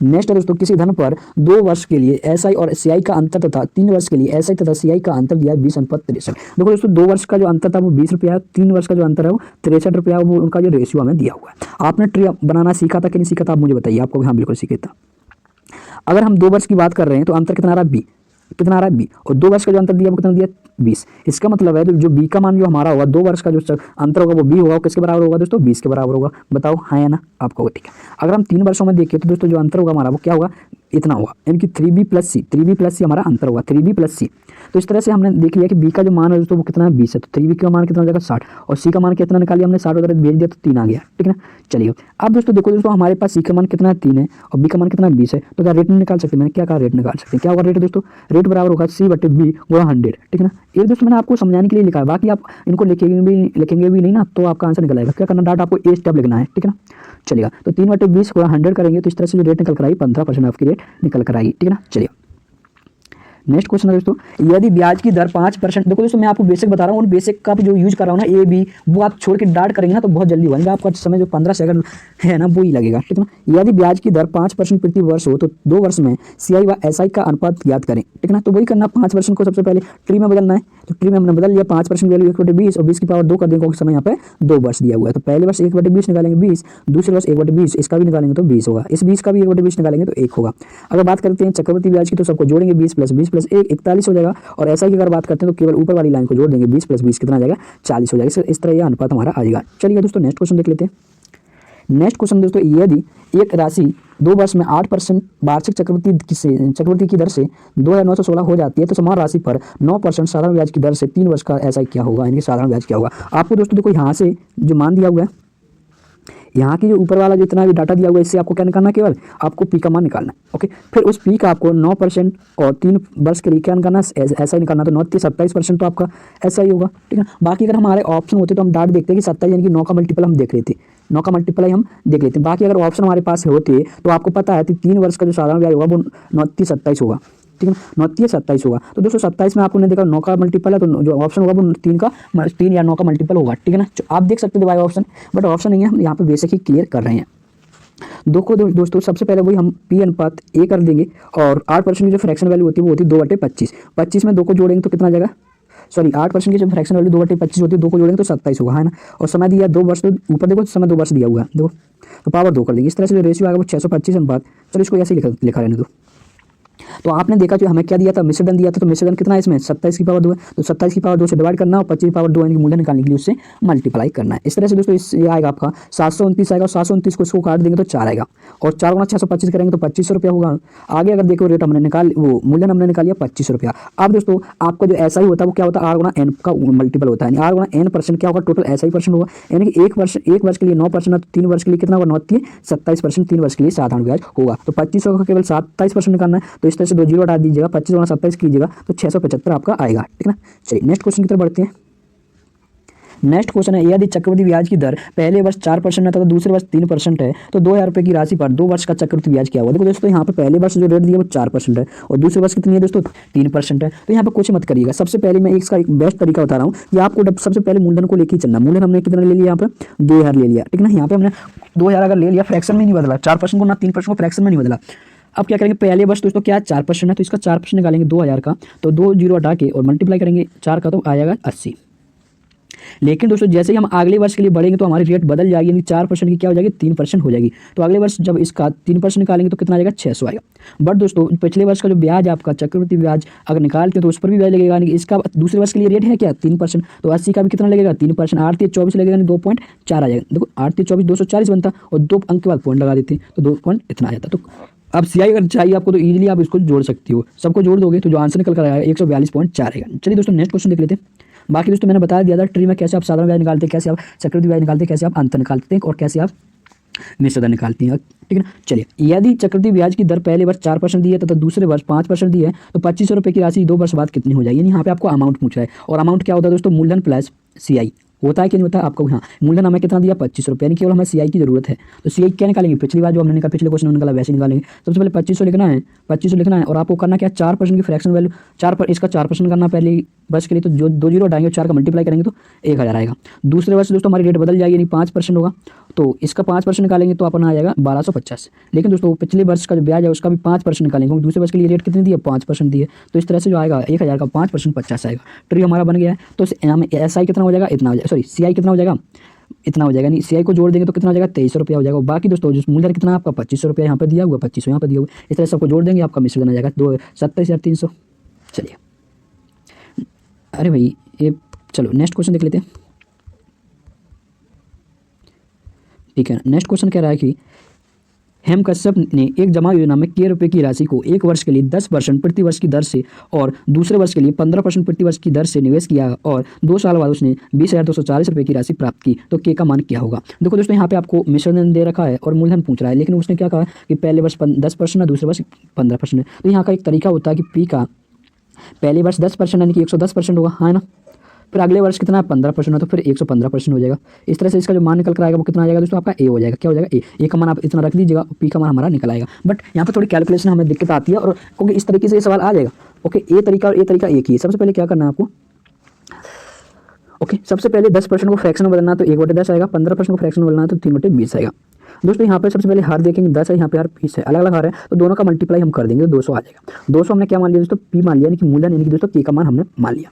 नेक्स्ट है दोस्तों, किसी धन पर 2 वर्ष के लिए एसआई और सीआई का अंतर तथा 3 वर्ष के लिए एसआई तथा सीआई का अंतर दिया 20:63। देखो दोस्तों 2 वर्ष का जो अंतर था वो 20 रुपया है, 3 वर्ष का जो अंतर है वो 63 रुपया, वो उनका जो रेशियो हमें दिया हुआ है। आपने ट्री बनाना सीखा था कि नहीं सीखा था, आप मुझे बताइए, आपको हाँ बिल्कुल सीखा था। अगर हम 2 वर्ष की बात कर रहे हैं तो अंतर कितना आ रहा है b, कितना आ रहा है b, और 2 वर्ष का जो अंतर दिया वो कितना दिया 20। इसका मतलब है जो b का मान जो हमारा होगा 2 वर्ष का जो अंतर होगा वो b होगा, किसके बराबर होगा दोस्तों 20 के बराबर होगा। बताओ हाँ या ना, आपको ठीक है। अगर हम 3 वर्षों में देखें तो दोस्तों जो अंतर होगा हमारा वो क्या होगा, इतना होगा, यानी कि 3b + c हमारा अंतर होगा, 3b + c। तो इस तरह से हमने देख लिया कि b का जो मान है दोस्तों वो कितना है 20 है, तो 3b का मान कितना हो जाएगा 60, और c का मान कितना निकाल लिया हमने 60 उधर भेज दिया तो 3 आ गया, ठीक है ना। चलिए अब दोस्तों देखो दोस्तों हमारे पास c का मान कितना है 3 है और b का मान कितना है 20 है, तो क्या रेट निकाल सकते हैं, मैंने क्या कहा रेट निकाल सकते हैं। क्या होगा रेट दोस्तों, रेट बराबर होगा c/b × 100, ठीक है ना। ये दोस्तों मैंने आपको समझाने के लिए लिखा है, बाकी आप इनको लिखेंगे भी नहीं ना तो आपका आंसर निकल आएगा। क्या करना, डाटा आपको ए स्टेप लिखना है, ठीक है ना। चलिएगा, तो 3/20 × 100 करेंगे तो इस तरह से जो रेट निकल कर आएगी 15% आपकी रेट निकल कर आएगी, ठीक है ना। चलिए नेक्स्ट क्वेश्चन है दोस्तों, यदि ब्याज की दर 5%, देखो दोस्तों मैं आपको बेसिक बता रहा हूँ और बेसिक का भी जो यूज कर रहा हूँ ना ए बी, वो आप छोड़ के डाट करेंगे ना तो बहुत जल्दी बनेगा, आपका समय जो 15 सेकंड है ना वो ही लगेगा, ठीक है ना। यदि ब्याज की दर 5% प्रति वर्ष हो तो 2 वर्ष में सीआई व एसआई का अनुपात ज्ञात करें, ठीक है ना। तो वही करना, 5% को सबसे पहले ट्री में बदलना है, तो ट्री में हमने बदल लिया, 5% वैल्यू 1/20 और 20 की पावर 2 कर देंगे, क्योंकि समय यहाँ पे 2 वर्ष दिया हुआ है। तो पहले वर्ष 1/20 निकालेंगे 20, दूसरे वर्ष 1/20, इसका भी निकालेंगे तो 20 होगा, इस 20 का भी 1/20 निकालेंगे तो 1 होगा। अगर बात करते हैं चक्रवर्ती ब्याज की तो सबको जोड़ेंगे 20 + 20 + 1 41 हो जाएगा, और ऐसा ही अगर बात करते हैं तो केवल ऊपर वाली लाइन को जोड़ देंगे 20 + 20 कितना आ जाएगा 40 हो जाएगा। इस तरह यह अनुपात हमारा आ जाएगा। चलिए दोस्तों नेक्स्ट क्वेश्चन देख लेते हैं। नेक्स्ट क्वेश्चन दोस्तों, यदि एक राशि 2 वर्ष में 8% वार्षिक चक्रवृद्धि की दर से 2916 हो जाती है तो समान राशि पर 9% साधारण ब्याज की दर से 3 वर्ष का ऐसा क्या होगा, यानी कि साधारण ब्याज क्या होगा। आपको दोस्तों देखो यहाँ से जो मान दिया हुआ है यहाँ की जो ऊपर वाला जितना भी डाटा दिया हुआ है इससे आपको क्या निकालना है, केवल आपको पी का मान निकालना है। ओके, फिर उस पी का आपको 9% और 3 वर्ष के लिए क्या निकालना है, ऐसा ही निकालना। तो 9 27% तो आपका ऐसा ही होगा, ठीक है। बाकी अगर हमारे ऑप्शन होते तो हम डाट देखते हैं कि 27 यानी कि 9 का मल्टीपल हम देख लेते, 9 का मल्टीपल हम देख लेते हैं। बाकी अगर ऑप्शन हमारे पास होते तो आपको पता है कि 3 वर्ष का जो साधारण ब्याज होगा वो 9 27 होगा, ठीक है, 9 27 होगा। तो दोस्तों 27 में आपको ने देखा 9 का मल्टीपल है, तो जो ऑप्शन होगा वो 3 या 9 का मल्टीपल होगा, ठीक है ना। आप देख सकते हो भाई ऑप्शन, बट ऑप्शन नहीं है, हम यहाँ पे बेसिक ही क्लियर कर रहे हैं। दोस्तों सबसे पहले वही हम पी अनुपात ए कर देंगे और 8% की जो फ्रैक्शन वैल्यू होती है वो होती है 2/25। 25 में 2 को जोड़ेंगे तो कितना आ जाएगा, सॉरी 8% की जो फ्रैक्शन वैल्यू 2/25 होती है, 2 को जोड़ेंगे तो 27 होगा, है ना। और समय दिया 2 वर्ष, तो ऊपर देखो समय 2 वर्ष दिया हुआ है, देखो तो पावर 2 कर देंगे। इस तरह से जो रेशियो आएगा वो 625 अनुपात, चलो इसको ऐसे ही लिखा रहने दो। तो आपने देखा जो हमें क्या दिया था, मिश्रण दिया था, तो मिश्रण कितना है इसमें 27 की पावर 2 है, तो 27 की पावर 2 से डिवाइड करना और 25 की पावर 2 यानी कि मूल्य निकालने के लिए उससे मल्टीप्लाई करना है। इस तरह से दोस्तों ये आएगा आपका 729 आएगा, 729 को इसको काट देंगे तो 4 आएगा, और 4 गुना 625 करेंगे तो 2500 रुपया होगा। आगे अगर देखो रेट हमने निकाल, वो मूल्य हमने निकाल लिया 2500 रुपया। अब दोस्तों आपका जो ऐसा ही होता है वो क्या होता है, आर गुना एन का मल्टीपल होता है, यानी आर गुना एन परसेंट क्या होगा, टोटल ऐसा ही परसेंट होगा, यानी कि एक वर्ष के लिए 9%, 3 वर्ष के लिए कितना होगा 9 27%, 3 वर्ष के लिए साधारण ब्याज होगा। तो 2500 का केवल 27% निकालना है, तो इस तरह से 2 जीरो हटा दीजिएगा, 25 गुना 27 कीजिएगा तो 675 आपका आएगा, ठीक है ना। चलिए नेक्स्ट क्वेश्चन की तरफ बढ़ते हैं। नेक्स्ट क्वेश्चन है, यदि चक्रवृद्धि ब्याज की दर पहले वर्ष 4% है तो दूसरे वर्ष 3% है, तो 2000 रुपये की राशि पर 2 वर्ष का चक्रवृद्धि ब्याज क्या होगा। देखो दोस्तों यहाँ पे पहले वर्ष जो रेट दिया वो 4% है और दूसरे वर्ष कितनी है दोस्तों 3% है। तो यहाँ पे कुछ मत करिएगा, सबसे पहले मैं इसका एक बेस्ट तरीका बता रहा हूँ कि आपको सबसे पहले मूलधन को लेकर चलना। मूलधन हमने कितना ले लिया, यहाँ पे 2000 ले लिया, ठीक है ना। यहाँ पे हमने 2000 अगर ले लिया, फ्रैक्शन में नहीं बदला, 4% को ना 3% को फ्रैक्शन में नहीं बदला। अब क्या करेंगे, पहले वर्ष दोस्तों क्या 4% है, तो इसका 4% निकालेंगे 2000 का, तो 2 जीरो हटा के और मल्टीप्लाई करेंगे 4 का, तो आएगा 80। लेकिन दोस्तों जैसे ही हम अगले वर्ष के लिए बढ़ेंगे तो हमारी रेट बदल जाएगी, यानी 4% की क्या हो जाएगी 3% हो जाएगी। तो अगले वर्ष जब इसका 3% निकालेंगे तो कितना आ जाएगा 600 आएगा। बट दोस्तों पिछले वर्ष का जो ब्याज आपका चक्रवृद्धि ब्याज अगर निकालते हैं तो उस पर भी ब्याज लगेगा, यानी इसका दूसरे वर्ष के लिए रेट है क्या 3%, तो 80 का भी कितना लगेगा 3%, 8 3 24 लगेगा, यानी 2.4 आ जाएगा। देखो 8 3 24 240 बनता, और 2 अंक के बाद पॉइंट लगा देते तो 2 पॉइंट इतना आ जाता। तो अब सीआई अगर चाहिए आपको तो इजीली आप इसको जोड़ सकती हो, सबको जोड़ दोगे तो जो आंसर निकल कर आएगा 142.4 आएगा। चलिए दोस्तों नेक्स्ट क्वेश्चन देख लेते हैं। बाकी दोस्तों मैंने बता दिया था ट्री में कैसे आप साधारण ब्याज निकालते हैं, कैसे आप चक्रवृद्धि ब्याज निकालते हैं, कैसे आप अंतर निकालते हैं और कैसे आप मिश्रण निकालती हैं, ठीक है ना। चलिए यदि चक्रवृद्धि ब्याज की दर पहले वर्ष 4% दी है तो दूसरे वर्ष 5% दी है, तो 2500 रुपये की राशि 2 वर्ष बाद कितनी हो जाएगी। यहाँ पे आपको अमाउंट पूछ रहा है, और अमाउंट क्या होता है दोस्तों, मूलधन प्लस सीआई होता है कि नहीं होता है आपको। हाँ, मूलधन हमें कितना दिया 2500 रुपये, यानी केवल हमें सीआई की जरूरत है। तो सीआई क्या निकालेंगे, पिछली बार जो हमने निकाला, पिछले क्वेश्चन में निकाला वैसे निकालेंगे। सबसे पहले 2500 लिखना है, 2500 लिखना है, और आपको करना क्या 4% की फ्रैक्शन वैल्यू, इसका 4% करना पहले वर्ष के लिए, तो जो 2 जीरो हटाएंगे 4 का मल्टीप्लाई करेंगे तो 1000 आएगा। दूसरे वर्ष दोस्तों हमारी रेट बदल जाएगी, यानी 5% होगा, तो इसका 5% निकालेंगे तो अपना आ जाएगा 1250। लेकिन दोस्तों पिछले वर्ष का जो ब्याज है उसका भी 5% निकालेंगे, क्योंकि दूसरे वर्ष के लिए रेट कितनी दी है 5% दी है। तो इस तरह से जो आएगा 1000 का 5% 50 आएगा। ट्री हमारा बन गया है। तो एस आई कितना हो जाएगा, इतना हो जाएगा, सॉरी सीआई कितना हो जाएगा, इतना हो जाएगा, यानी सीआई को जोड़ देंगे तो कितना हो जाएगा 2300 रुपया हो जाएगा। बाकी दोस्तों जो मूल्य कितना आपका 2500 रुपया यहाँ पे दिया हुआ, 2500 यहाँ पे दिया हुआ, इस तरह सबको जोड़ देंगे आपका मिश्रण आ जाएगा 27,300। चलिए अरे भाई ये, चलो नेक्स्ट क्वेश्चन देख लेते हैं, ठीक है। नेक्स्ट क्वेश्चन कह रहा है कि हेमकश्यप ने एक जमा योजना में k रुपये की राशि को एक वर्ष के लिए 10% प्रति वर्ष की दर से और दूसरे वर्ष के लिए 15% प्रति वर्ष की दर से निवेश किया, और 2 साल बाद उसने 20,240 रुपये की राशि प्राप्त की, तो k का मान क्या होगा। देखो दोस्तों यहाँ पे आपको मिश्रण दे रखा है और मूलधन पूछ रहा है, लेकिन उसने क्या कहा कि पहले वर्ष 10% है, दूसरे वर्ष 15% है। तो यहाँ का एक तरीका होता है कि p का पहले वर्ष 10% यानी कि 110% होगा, है ना। फिर अगले वर्ष कितना 15% है, तो फिर 115% हो जाएगा। इस तरह से इसका जो मान निकल कर आएगा वो कितना आ जाएगा दोस्तों, आपका ए हो जाएगा। क्या हो जाएगा, ए का मान आप इतना रख दीजिएगा, पी का मान हमारा निकल आएगा। बट यहाँ पे थोड़ी कैलकुलेशन हमें दिक्कत आती है, और क्योंकि इस तरीके से ये सवाल आ जाएगा। ओके, ए तरीका और ए तरीका एक ही है। सबसे पहले क्या करना है आपको, ओके, सबसे पहले 10% को फ्रैक्शन में बदलना है तो 1/10 आएगा, 15% को फ्रैक्शन में बदलना है तो 3/20 आएगा। दोस्तों यहाँ पे सबसे पहले हार देखेंगे 10 है, यहाँ पे हार 20 है, अलग अलग हार है, तो दोनों का मल्टीप्लाई हम कर देंगे तो 200 आ जाएगा। 200 हमने क्या मान लिया दोस्तों, पी मान लिया, यानी कि मूल्य, यानी कि दोस्तों के का मान हमने मान लिया।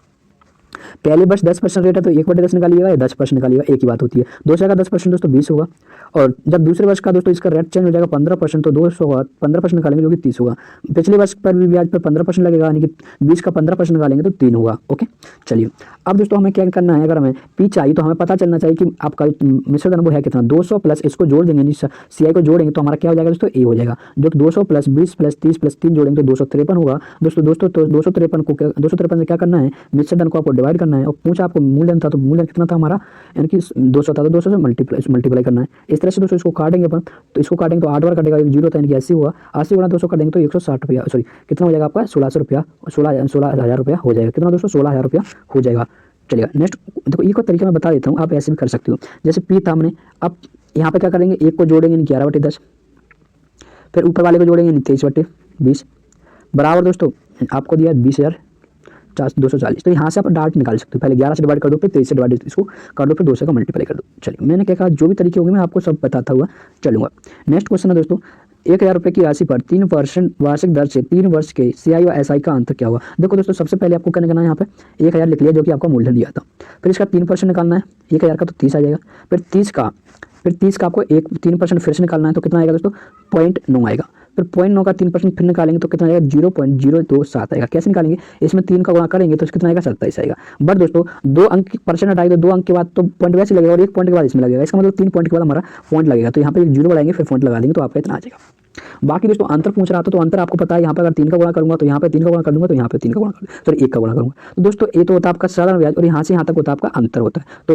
पहले वर्ष 10% रेट है तो 1/10 निकालिएगा या 10% निकालिएगा, एक ही बात होती है। दूसरे का 10% दोस्तों 20 होगा, और जब दूसरे वर्ष का दोस्तों इसका रेट चेंज हो जाएगा 15%, तो 200 होगा, 15% निकालेंगे जो कि 30 होगा। पिछले वर्ष पर भी ब्याज पर 15% लगेगा, यानी कि 20 का 15% निकालेंगे तो 3 होगा। ओके, चलिए अब दोस्तों हमें क्या करना है, अगर हमें पी चाहिए तो हमें पता चलना चाहिए कि आपका मिश्रण वो है कितना, 200 प्लस इसको जोड़ देंगे, सीआई को जोड़ेंगे तो हमारा क्या हो जाएगा दोस्तों, ए हो जाएगा। जो 200 प्लस 20 प्लस 30 प्लस 3 जोड़ेंगे तो 253 होगा। दोस्तों तो 253 से क्या करना है, मिश्रण को आपको डिवाइड करना है और पूछा आपको मूलधन था तो मूलधन कितना था हमारा, यानी कि 200 था तो 200 से मल्टीप्लाई करना है। इस तरह से दोस्तों इसको काटेंगे अपन, तो इसको काटेंगे तो 8 बार कटेगा, एक जीरो था यानी कि 80 हुआ, 80 गुणा 200 कर देंगे तो 160 रुपया, सॉरी कितना हो जाएगा आपका 1600 रुपया, 16,000 रुपया हो जाएगा। कितना दोस्तों 16,000 रुपया हो जाएगा। चलिएगा नेक्स्ट देखो, एक और तरीका मैं बता देता हूँ, आप ऐसे भी कर सकते हो। जैसे पी था हमने, अब यहाँ पे क्या करेंगे, एक को जोड़ेंगे 11/10, फिर ऊपर वाले को जोड़ेंगे 23/20 बराबर दोस्तों आपको दिया 20,240। तो यहाँ से आप डार्ट निकाल सकते हो, पहले 11 से डिवाइड कर दो, फिर 23 से डिवाइड इसको कर दो, फिर 2 से का मल्टीप्लाई कर दो। चलिए मैंने क्या कहा, जो भी तरीके होंगे मैं आपको सब बताता हुआ चलूंगा। नेक्स्ट क्वेश्चन है दोस्तों, 1,000 रुपये की राशि पर 3% वार्षिक दर से 3 वर्ष के CI और SI का अंतर क्या हुआ। देखो दोस्तों सबसे पहले आपको क्या करना है, यहाँ पे 1,000 लिख लिया जो कि आपका मूलधन दिया था, फिर इसका 3% निकालना है, 1,000 का तो 30 आ जाएगा, फिर 30 का आपको 3% फिर से निकालना है तो कितना आएगा दोस्तों 0.9 आएगा, फिर 0.9 का 3% फिर निकालेंगे तो कितना आएगा 0.027 आएगा। कैसे निकालेंगे, इसमें 3 का गुणा करेंगे तो कितना आएगा 27 आएगा। बट दोस्तों 2 अंक की परसेंट हटाएंगे तो 2 अंक के बाद तो पॉइंट वैसे लगेगा और 1 पॉइंट के बाद इसमें लगेगा, इसका मतलब 3 पॉइंट के बाद हमारा पॉइंट लगेगा, तो यहाँ पे 0 बढ़ाएंगे फिर पॉइंट लगा देंगे तो आपका इतना आ जाएगा। बाकी दोस्तों अंतर पूछ रहा था तो अंतर आपको पता है, यहाँ पे अगर 3 का गुणा करूंगा तो यहाँ पे 3 का गुणा कर दूंगा, तो यहाँ पे 3 का गुणा कर, सॉरी 1 का गुणा करूंगा। तो दोस्तों ये तो होता है आपका साधारण ब्याज और यहाँ से यहाँ तक होता है आपका अंतर होता है, तो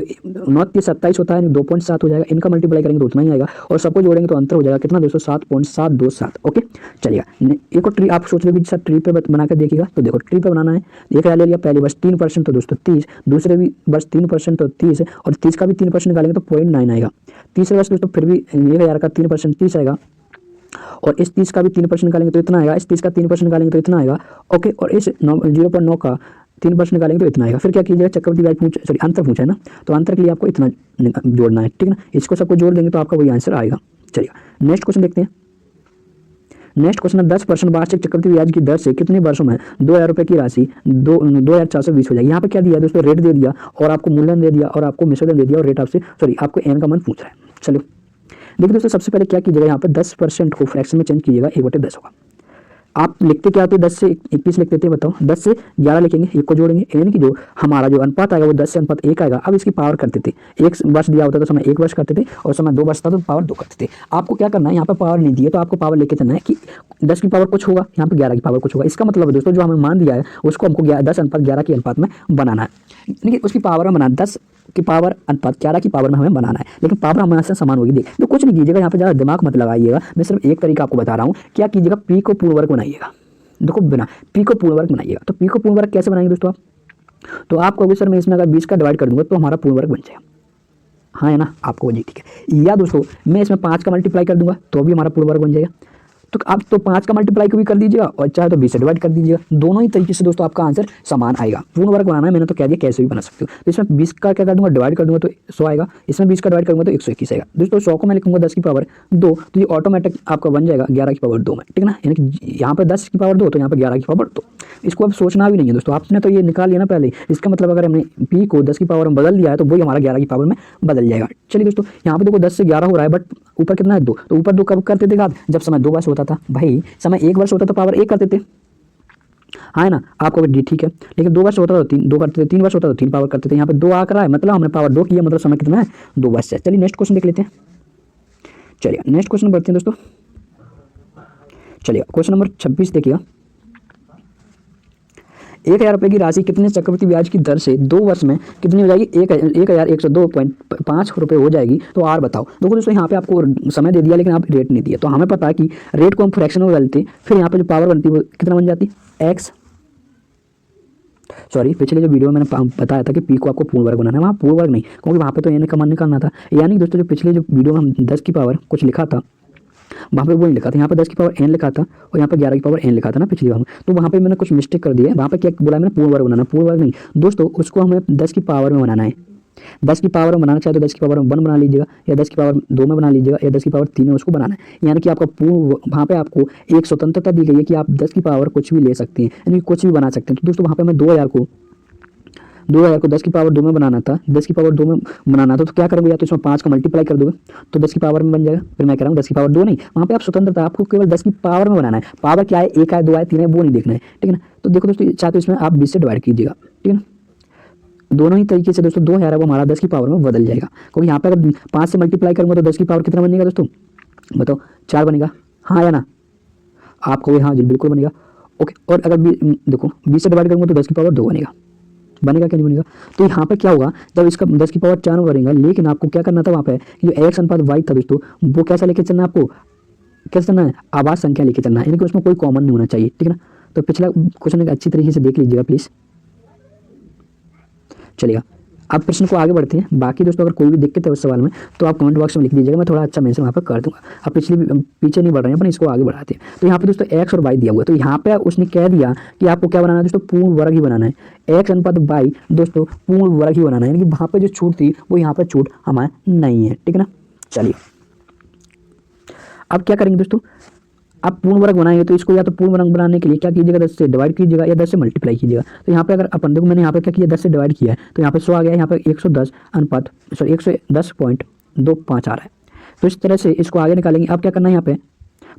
9 के 27 होता है 2.7 हो जाएगा, इनका मल्टीप्लाई करेंगे तो उतना ही आएगा और सबको जोड़ेंगे तो अंतर हो जाएगा कितना दोस्तों 7.727। ओके चलिएगा एक और ट्री आप सोच रहे हो सर ट्री पे बना कर देखिएगा, तो देखो ट्री पे बनाना है, 1,000 ले लिया, पहले वर्ष 3% तो दोस्तों 30, दूसरे भी वर्ष 3% तो 30 और 30 का भी 3% निकालेंगे तो 0.9 आएगा, तीसरे वर्ष दोस्तों फिर भी 1,000 का 3% 30 आएगा और इस 30 का भी 3% निकालेंगे तो इतना आएगा, इस 30 का 3% निकालेंगे तो इतना आएगा। ओके और इस 0.9 का 3% निकालेंगे तो इतना आएगा। फिर क्या कीजिएगा, चक्रवृद्धि ब्याज पूछ, सॉरी अंतर पूछा है ना, तो अंतर के लिए आपको इतना जोड़ना है, ठीक है ना, इसको सबको जोड़ देंगे तो आपका वही आंसर आएगा। चलिए नेक्स्ट क्वेश्चन देखते हैं। नेक्स्ट क्वेश्चन है 10% वार्षिक चक्रवृद्धि ब्याज की दर से कितने वर्षों में 2,000 रुपये की राशि 2,420 हो जाएगी। यहाँ पे क्या दिया है दोस्तों, रेट दे दिया और आपको मूलधन दे दिया और आपको मिश्रधन दे दिया और रेट आपसे, सॉरी आपको एन का मान पूछ रहा है। चलो देखिए दोस्तों सबसे पहले क्या कीजिएगा, यहाँ पे 10% को फ्रैक्शन में चेंज कीजिएगा, 1/10 होगा। आप लिखते क्या होते हैं, 10 से 21 लिख देते हैं, बताओ 10 से 11 लिखेंगे, एक को जोड़ेंगे, यानी कि जो हमारा जो अनुपात आएगा वो 10 से अनुपात 1 आएगा। अब इसकी पावर करते थे, 1 वर्ष दिया होता तो समय 1 वर्ष करते थे और समय 2 वर्ष था तो पावर 2 करते थे। आपको क्या करना है, यहाँ पर पावर नहीं दी है तो आपको पावर लेके चलना है कि 10 की पावर कुछ होगा, यहाँ पे 11 की पावर कुछ होगा। इसका मतलब दोस्तों जो हमें मान दिया है उसको हमको 10 अनुपात 11 के अनुपात में बनाना है, यानी कि उसकी पावर में बनाना, 10 की पावर अनुपात 11 की पावर में हमें बनाना है, लेकिन पावर हमारे समान होगी। देख तो कुछ नहीं कीजिएगा, यहाँ पे ज़्यादा दिमाग मत लगाइएगा, मैं सिर्फ एक तरीका आपको बता रहा हूँ। क्या कीजिएगा, पी को पूर्ण वर्ग बनाइएगा, देखो बिना पी को पूर्ण वर्ग बनाइएगा। तो पी को पूर्ण वर्ग कैसे बनाएंगे दोस्तों आप, तो आप कहोगे सर मैं इसमें अगर 20 का डिवाइड कर दूंगा तो हमारा पूर्ण वर्ग बन जाएगा, हाँ है ना, आपको जी ठीक है। या दोस्तों मैं इसमें 5 का मल्टीप्लाई कर दूंगा तो भी हमारा पूर्ण वर्ग बन जाएगा। तो आप तो 5 का मल्टीप्लाई को भी कर दीजिएगा और चाहे तो 20 से डिवाइड कर दीजिएगा, दोनों ही तरीके से दोस्तों आपका आंसर समान आएगा। पूर्ण वर्ग बनाना है, मैंने तो कह दिया कैसे भी बना सकते हो। तो इसमें 20 का क्या कर दूंगा, डिवाइड कर दूंगा तो 100 आएगा, इसमें 20 का डिवाइड करूंगा तो 121 आएगा। दोस्तों 100 को मैं लिखूंगा 10 की पावर 2 तो ये ऑटोमेटिक आपका बन जाएगा 11 की पावर 2 में, ठीक है ना, यानी कि यहाँ पर 10 की पावर 2 तो यहाँ पर 11 की पावर 2। इसको अब सोचना भी नहीं है दोस्तों, आपने तो ये निकाल लिया ना पहले, इसका मतलब अगर हमने पी को 10 की पावर में बदल दिया है तो वही हमारा 11 की पावर में बदल जाएगा। चलिए दोस्तों यहाँ पे देखो 10 से 11 हो रहा है, बट ऊपर कितना है 2, तो ऊपर 2 कब करते थे आप, जब समय 2 वर्ष होता था। भाई समय 1 वर्ष होता तो पावर 1 करते थे, हाँ है ना, आपको डी ठीक है, लेकिन 2 वर्ष होता तो 2 करते थे, 3 वर्ष होता तो 3 पावर करते थे। यहाँ पे 2 आ कर रहा है मतलब हमने पावर 2 किया, मतलब समय कितना है 2 वर्ष है। चलिए नेक्स्ट क्वेश्चन देख लेते हैं। चलिए नेक्स्ट क्वेश्चन बढ़ते हैं दोस्तों। चलिए क्वेश्चन नंबर 26 देखिएगा, 1,000 रुपये की राशि कितने चक्रवृद्धि ब्याज की दर से 2 वर्ष में कितनी हो जाएगी, 1,102.5 रुपये हो जाएगी। तो आर बताओ। देखो दोस्तों यहाँ पे आपको समय दे दिया लेकिन आप रेट नहीं दिया, तो हमें पता है कि रेट को हम फ्रैक्शन में बदलते, फिर यहाँ पे जो पावर बनती है वो कितना बन जाती है एक्स, सॉरी पिछले जो वीडियो में मैंने बताया था कि पी को आपको पूर्ण वर्ग बनाना है, वहाँ पूर्ण वर्ग नहीं, क्योंकि वहाँ पे तो एन का मान निकालना था। यानी कि दोस्तों जो पिछले जो वीडियो में हम 10 की पावर कुछ लिखा था वहाँ पे वो नहीं लिखा था, यहाँ पे 10 की पावर n लिखा था और यहाँ पे 11 की पावर n लिखा था ना पिछली बार में, तो वहाँ पे मैंने कुछ मिस्टेक कर दिया है। वहाँ पे क्या बोला मैंने, पूर्ण वर्ग बनाना, पूर्ण वर्ग नहीं दोस्तों, उसको हमें 10 की पावर में बनाना है। 10 की पावर में बनाना चाहे तो 10 की पावर में 1 बना लीजिएगा, या 10 की पावर 2 में बना लीजिएगा, या 10 की पावर 3 में उसको बनाना है। यानी कि आपका पूर्ण वहाँ पे आपको एक स्वतंत्रता दी गई है कि आप 10 की पावर कुछ भी ले सकते हैं, यानी कुछ भी बना सकते हैं। तो दोस्तों वहाँ पे मैं 2,000 को 10 की पावर 2 में बनाना था, 10 की पावर 2 में बनाना था, तो क्या करोगे, या तो इसमें 5 का मल्टीप्लाई कर दोगे तो 10 की पावर में बन जाएगा। फिर मैं कह रहा हूँ 10 की पावर 2 नहीं, वहाँ पे आप स्वतंत्रता, आपको केवल 10 की पावर में बनाना है। पावर क्या है, 1 है 2 है 3 है वो नहीं देखना है, ठीक है ना। तो देखो दोस्तों चाहे तो इसमें आप 20 से डिवाइड कीजिएगा, ठीक है ना। दोनों ही तरीके से दोस्तों 2,000 है वो हमारा 10 की पावर में बदल जाएगा, क्योंकि यहाँ पे अगर 5 से मल्टीप्लाई करूँगा तो 10 की पावर कितना बनेगा दोस्तों, बताओ 4 बनेगा, हाँ या ना, आप कहोगे हाँ जी बिल्कुल बनेगा। ओके और अगर देखो 20 से डिवाइड करूँगा तो 10 की पावर 2 बनेगा, बनेगा क्या नहीं बनेगा। तो यहाँ पे क्या होगा, जब इसका 10 की पावर 4 बनेगा, लेकिन आपको क्या करना था वहाँ पे, जो x अनुपात y था दोस्तों, वो कैसा लेके चलना है आपको, कैसे चलना है, आवाज संख्या लेके चलना है, यानी कि उसमें कोई कॉमन नहीं होना चाहिए, ठीक है ना। तो पिछला क्वेश्चन अच्छी तरीके से देख लीजिएगा प्लीज, चलेगा। अब प्रश्न को आगे बढ़ते हैं। बाकी दोस्तों अगर कोई भी दिक्कत है उस सवाल में तो आप कमेंट बॉक्स में लिख दीजिएगा, मैं थोड़ा अच्छा मेंशन वहाँ पर कर दूंगा। अब पीछे नहीं बढ़ रहे हैं अपन, इसको आगे बढ़ाते हैं। तो यहाँ पे दोस्तों x और y दिया हुआ है, तो यहाँ पे उसने कह दिया कि आपको क्या बनाना है दोस्तों, पूर्ण वर्ग ही बनाना है। x अनुपात y दोस्तों पूर्ण वर्ग ही बनाना है, यानी कि वहाँ पे जो छूट थी वो यहाँ पर छूट हमारे नहीं है, ठीक है ना। चलिए अब क्या करेंगे दोस्तों, आप पूर्ण वर्ग बनाएंगे तो इसको या तो पूर्ण वर्ग बनाने के लिए क्या कीजिएगा, 10 से डिवाइड कीजिएगा या 10 से मल्टीप्लाई कीजिएगा। तो यहाँ पे अगर अपन देखो, मैंने यहाँ पे क्या किया, 10 से डिवाइड किया है तो यहाँ पे 100 आ गया, यहाँ पे 110 अनुपात 110.25 आ रहा है। तो इस तरह से इसको आगे निकालेंगे। अब क्या करना है, यहाँ पे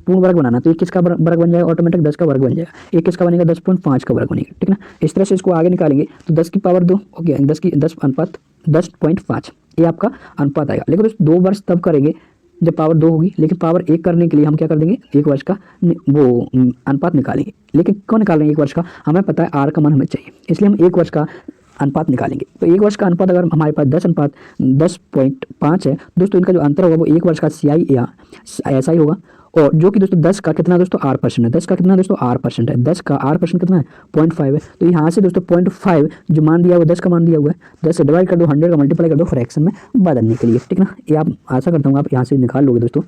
पूर्ण वर्ग बनाना, तो 21 का वर्ग बन जाएगा, ऑटोमेटिक 10 का वर्ग बन जाएगा, 21 का बनेगा 10.5 का वर्ग बनेगा, ठीक है ना। इस तरह से इसको आगे निकालेंगे तो 10 की पावर 2 ओके, 10 अनुपात 10.5 ये आपका अनुपात आएगा। लेकिन दोस्तों 2 वर्ष तब करेंगे जब पावर 2 होगी, लेकिन पावर 1 करने के लिए हम क्या कर देंगे, 1 वर्ष का वो अनुपात निकालेंगे। लेकिन क्यों निकालेंगे 1 वर्ष का, हमें पता है आर का मान हमें चाहिए, इसलिए हम 1 वर्ष का अनुपात निकालेंगे। तो 1 वर्ष का अनुपात अगर हमारे पास 10 अनुपात 10.5 है दोस्तों, इनका जो अंतर होगा वो 1 वर्ष का CI या SI होगा। और जो कि दोस्तों 10 का कितना दोस्तों R% है, 10 का कितना दोस्तों R% है, 10 का R% कितना है 0.5 है। तो यहाँ से दोस्तों 0.5 जो मान दिया हुआ 10 का मान दिया हुआ है, 10 से डिवाइड कर दो, 100 का मल्टीप्लाई कर दो फ्रैक्शन में बदलने के लिए, ठीक है ना। ये आप आशा करता हूँ आप यहाँ से निकाल लोगे दोस्तों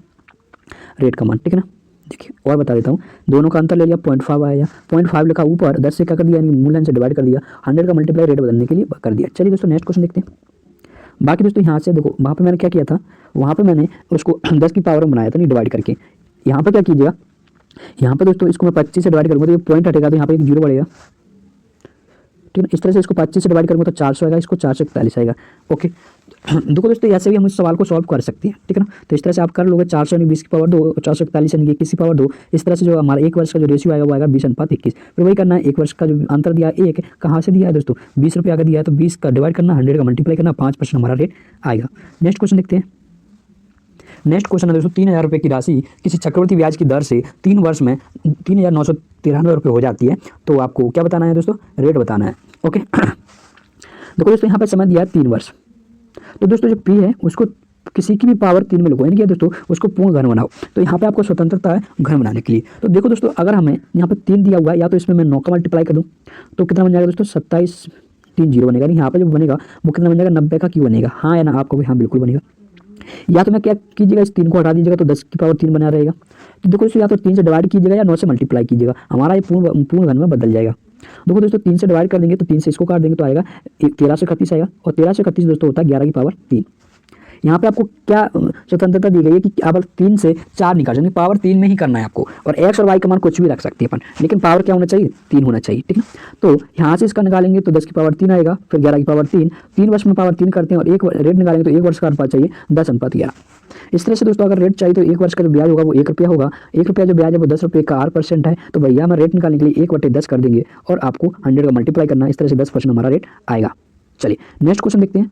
रेट का मान, ठीक है ना। देखिए और बता देता हूँ, दोनों का अंतर ले लिया, 0.5 आया, 0.5 लिखा ऊपर, 10 से क्या कर दिया यानी मूल्य से डिवाइड कर दिया, 100 का मल्टीप्लाई रेट बदलने के लिए कर दिया। चलिए दोस्तों नेक्स्ट क्वेश्चन देखते हैं। बाकी दोस्तों यहाँ से देखो, वहाँ पे मैंने क्या किया था, वहाँ पे मैंने उसको 10 की पावर में बनाया था, नहीं डिवाइड करके। यहाँ पे क्या कीजिएगा, यहाँ पे दोस्तों इसको मैं 25 से डिवाइड करूँगा तो ये पॉइंट हटेगा, तो यहाँ पे एक 0 बढ़ेगा, ठीक है। इस तरह से इसको 25 से डिवाइड करूँगा तो 400 आएगा, इसको 441 आएगा, ओके। देखो दोस्तों ऐसे भी हम इस सवाल को सॉल्व कर सकते हैं, ठीक है ना। तो इस तरह से आप कर लोगे, 400 यानी 20 की पावर 2, 441 यानी 21 की पावर 2। इस तरह से जो हमारा 1 वर्ष का जो रेशियो आएगा वो आएगा 20:21। फिर वही करना है, 1 वर्ष का जो अंतर दिया है 1 कहाँ से दिया है दोस्तों, 20 रुपये का दिया है, तो 20 का डिवाइड करना, 100 का मल्टीप्लाई करना, 5% हमारा रेट आएगा। नेक्स्ट क्वेश्चन देखते हैं। नेक्स्ट क्वेश्चन है दोस्तों, 3000 रुपये की राशि किसी चक्रवृद्धि ब्याज की दर से 3 वर्ष में 3993 रुपये हो जाती है, तो आपको क्या बताना है दोस्तों, रेट बताना है, ओके। देखो दोस्तों यहाँ पर समय दिया है 3 वर्ष, तो दोस्तों जो पी है उसको किसी की भी पावर 3 में लिखो, यानी कि दोस्तों उसको पूर्ण घन बनाओ। तो यहाँ पे आपको स्वतंत्रता है घन बनाने के लिए। तो देखो दोस्तों अगर हमें यहाँ पे 3 दिया हुआ है, या तो इसमें मैं 9 का मल्टीप्लाई कर दूँ तो कितना बन जाएगा दोस्तों, 27 3 0 बनेगा। यहाँ पे जो बनेगा वो कितना बन जाएगा, 90 का क्यों बनेगा, हाँ या ना आपको, हाँ बिल्कुल बनेगा। या तो मैं क्या कीजिएगा, इस 3 को हटा दीजिएगा तो 10 की पावर 3 बना रहेगा। तो देखो दोस्तों या तो 3 से डिवाइड कीजिएगा या 9 से मल्टीप्लाई कीजिएगा, हमारा ये पूर्ण घन में बदल जाएगा। देखो दोस्तों 3 से डिवाइड कर देंगे तो 3 से इसको काट देंगे तो आएगा 13 से 31 आएगा, और 13 से 31 दोस्तों होता है 11 की पावर 3। यहाँ पे आपको क्या स्वतंत्रता दी गई है कि आप 3 से 4 निकाल सकते, पावर 3 में ही करना है आपको, और x और y का मान कुछ भी रख सकते हैं अपन, लेकिन पावर क्या होना चाहिए, 3 होना चाहिए, ठीक है। तो यहाँ से इसका निकालेंगे तो 10 की पावर 3 आएगा, फिर 11 की पावर 3 वर्ष में पावर 3 करते हैं, और एक रेट निकालेंगे तो 1 वर्ष का अनुपात चाहिए 10:11। इस तरह से दोस्तों अगर रेट चाहिए तो 1 वर्ष का जो ब्याज होगा वो 1 रुपया होगा, 1 रुपया जो ब्याज है वो 10 रुपये का R% है। तो भैया हम रेट निकालने के लिए 1/10 कर देंगे और आपको 100 का मल्टीप्लाई करना है, इस तरह से 10% हमारा रेट आएगा। चलिए नेक्स्ट क्वेश्चन देखते हैं।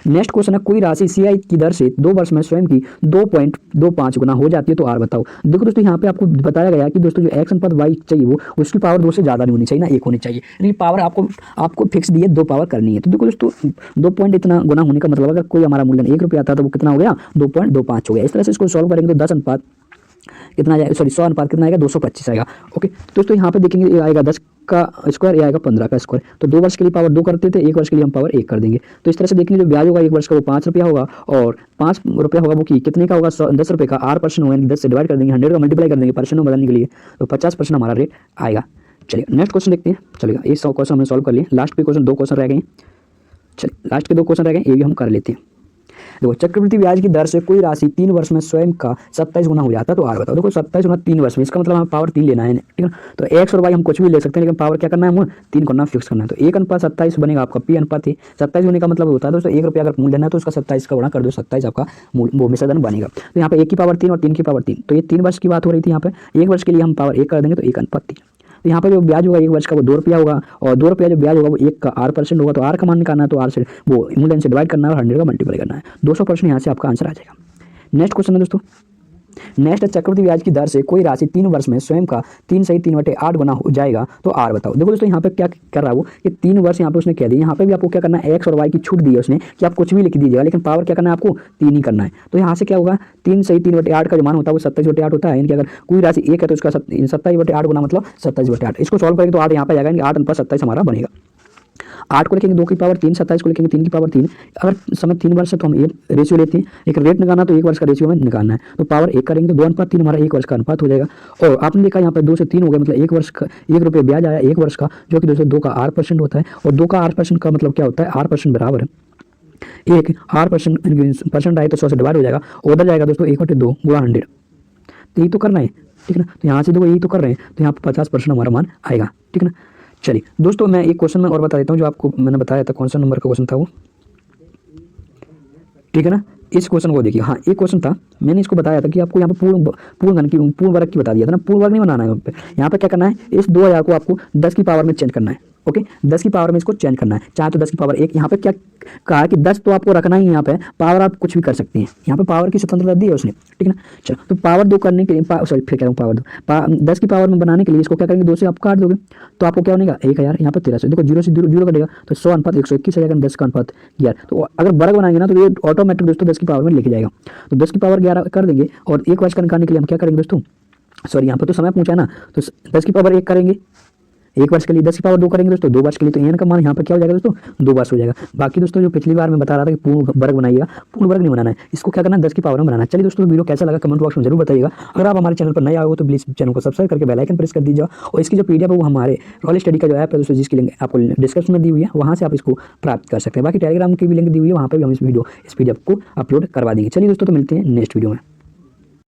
नेक्स्ट क्वेश्चन है, कोई राशि CI की दर से 2 वर्ष में स्वयं की 2.25 गुना हो जाती है तो R बताओ। देखो दोस्तों यहाँ पे आपको बताया गया है कि दोस्तों जो x अनुपात y चाहिए वो उसकी पावर 2 से ज़्यादा नहीं होनी चाहिए ना, 1 होनी चाहिए, यानी पावर आपको फिक्स दी है 2 पावर करनी है। तो देखो दोस्तों 2 पॉइंट इतना गुना होने का मतलब अगर कोई हमारा मूल्य 1 रुपया आता तो वो कितना हो गया, 2.25 हो गया। इस तरह से इसको सॉल्व करेंगे तो 10 अनुपात कितना आएगा, सॉरी 100 अनुपात कितना आएगा, 225 आएगा, ओके। दोस्तों यहाँ पे देखेंगे ये आएगा 10 का स्क्वायर, ये आएगा 15 का स्क्वायर। तो 2 वर्ष के लिए पावर 2 करते थे, 1 वर्ष के लिए हम पावर 1 कर देंगे। तो इस तरह से देखेंगे जो ब्याज होगा 1 वर्ष का वो 5 रुपया होगा, और 5 रुपया होगा वो कितने का होगा, 10 रुपये का R% होगा, 10 से डिवाइड कर देंगे, 100 का मल्टीप्लाई कर देंगे परसेंट में बदलने के लिए, तो 50% हमारा रेट आएगा। चलिए नेक्स्ट क्वेश्चन देखते हैं। चलेगा ये 100 क्वेश्चन हमने सॉल्व कर लिए, लास्ट पे क्वेश्चन 2 क्वेश्चन रह गए। चलिए लास्ट के 2 क्वेश्चन रह गए, ये भी हम कर लेते हैं। देखो चक्रवृद्धि ब्याज की दर से कोई राशि 3 वर्ष में स्वयं का 27 गुना हो जाता है तो R बताओ। देखो 27 गुना 3 वर्ष में, इसका मतलब हमें पावर 3 लेना है, ठीक है। तो x और y हम कुछ भी ले सकते हैं, लेकिन पावर क्या करना है, हमें 3 करना फिक्स करना है। तो 1:27 बनेगा आपका P अनुपात है। 27 होने का मतलब होता है दोस्तों 1 रुपया अगर मूल्य लेना है तो उसका 27 का गुणा कर दो, 27 आपका वो मिश्रधन बनेगा। तो यहाँ पे 1 की पावर 3 और 3 की पावर 3, तो ये 3 वर्ष की बात हो रही थी। यहाँ पे 1 वर्ष के लिए हम पावर 1 कर देंगे तो 1:3। तो यहाँ पे जो ब्याज होगा 1 वर्ष का वो 2 रुपया होगा, और 2 रुपया जो ब्याज होगा वो 1 का R% होगा। तो R का मान निकालना है तो R से वो मूल्य से डिवाइड करना है और 100 का मल्टीप्लाई करना है, 200% यहाँ से आपका आंसर आ जाएगा। नेक्स्ट क्वेश्चन है दोस्तों, नेक्स्ट चक्रवृद्धि ब्याज की दर से कोई राशि 3 वर्ष में स्वयं का 3 सही 3/8 गुना हो जाएगा तो आर बताओ। देखो दोस्तों यहाँ पे क्या कर रहा है वो कि 3 वर्ष यहाँ पे उसने कह दिया, यहाँ पे भी आपको क्या करना है, एक्स और वाई की छूट दी है उसने कि आप कुछ भी लिख दीजिएगा, लेकिन पावर क्या करना है आपको 3 ही करना है। तो यहाँ से क्या होगा, 3 सही 3/8 का जो मान होता है वो 27/8 होता है। यानी कि अगर कोई राशि 1 है तो उसका 27/8 गुना मतलब 27/8। इसको सॉल्व करेंगे तो 8 यहाँ पे जाएगा, 8/27 हमारा बनेगा। 8 को लिखेंगे 2 की पावर 3, 27 को लिखेंगे 3 की पावर 3। अगर समय 3 वर्ष है तो हम ये रेशियो लेते हैं, एक रेट निकालना तो 1 वर्ष का रेशियो में निकालना है, तो पावर 1 करेंगे तो 2:3 हमारा 1 वर्ष का अनुपात हो जाएगा। और आपने देखा यहाँ पर 2 से 3 हो गया, मतलब 1 वर्ष का 1 रुपये ब्याज आया 1 वर्ष का, जो कि दोस्तों 2 का 8% होता है। और 2 का 8% का मतलब क्या होता है, 8% बराबर है 1, 8% आए तो 100 से डिवाइड हो जाएगा, उधर जाएगा दोस्तों 1/2 गुणा 100। तो यही तो करना है, ठीक है ना। तो यहाँ से देखो यही तो कर रहे हैं, तो यहाँ पर 50% हमारा मान आएगा, ठीक है ना। चलिए दोस्तों मैं एक क्वेश्चन में और बता देता हूँ, जो आपको मैंने बताया था, कौन सा नंबर का क्वेश्चन था वो, ठीक है ना। इस क्वेश्चन को देखिए, हाँ एक क्वेश्चन था, मैंने इसको बताया था कि आपको यहाँ पर पूर्ण वर्ग की बता दिया था ना, पूर्ण वर्ग नहीं बनाना है यहाँ पे क्या करना है, इस 2000 को आपको 10 की पावर में चेंज करना है। ओके, 10 की पावर में इसको चेंज करना है, चाहे तो 10 की पावर 1। यहाँ पे क्या कहा कि 10 तो आपको रखना ही, यहाँ पे पावर आप कुछ भी कर सकते हैं, यहाँ पे पावर की स्वतंत्रता दी है उसने, ठीक है ना। चलो तो पावर 2 करने के लिए, सॉरी फिर कह रहा हूँ पावर 2, 10 की पावर में बनाने के लिए इसको क्या करेंगे, 2 से आप काट दोगे तो आपको क्या बनेगा 1000। यहाँ पर 1300, देखो 0 से 0 कटेगा तो 100:121 हो जाएगा, 10 का अनुपात 11। तो अगर वर्ग बनाएंगे ना तो ये ऑटोमेटिक दोस्तों 10 की पावर में लिख जाएगा। तो 10 की पावर 11 कर देंगे, और 1 वर्ष का निकालने के लिए हम क्या करेंगे दोस्तों, सॉरी यहाँ पर तो समय पूछा ना, तो 10 की पावर 1 करेंगे 1 वर्ष के लिए, 10 की पावर 2 करेंगे दोस्तों 2 वर्ष के लिए, तो एन का मान यहाँ पर क्या हो जाएगा दोस्तों 2 वर्ष हो जाएगा। बाकी दोस्तों जो पिछली बार मैं बता रहा था कि पूर्ण वर्ग बनाइएगा, पूर्ण वर्ग नहीं बनाना है, इसको क्या करना है 10 की पावर में बनाना है। चलिए दोस्तों वीडियो कैसा लगा कमेंट बॉक्स में जरूर बताइएगा। अगर आप हमारे चैनल पर नए आए हो तो प्लीज़ चैनल को सब्सक्राइब करके बेल आइकन प्रेस कर दीजिए, और इसकी जो पीडीएफ है वो हमारे रॉयल स्टडी का जो ऐप है दोस्तों, जिसकी लिंक आपको डिस्क्रिप्शन में दी हुई है, वहाँ से आप इसको प्राप्त कर सकते हैं। बाकी टेलीग्राम की भी लिंक दी हुई है, वहाँ पर भी हम इस पीडीएफ को अपलोड करवा देंगे। चलिए दोस्तों तो मिलते हैं नेक्स्ट वीडियो में।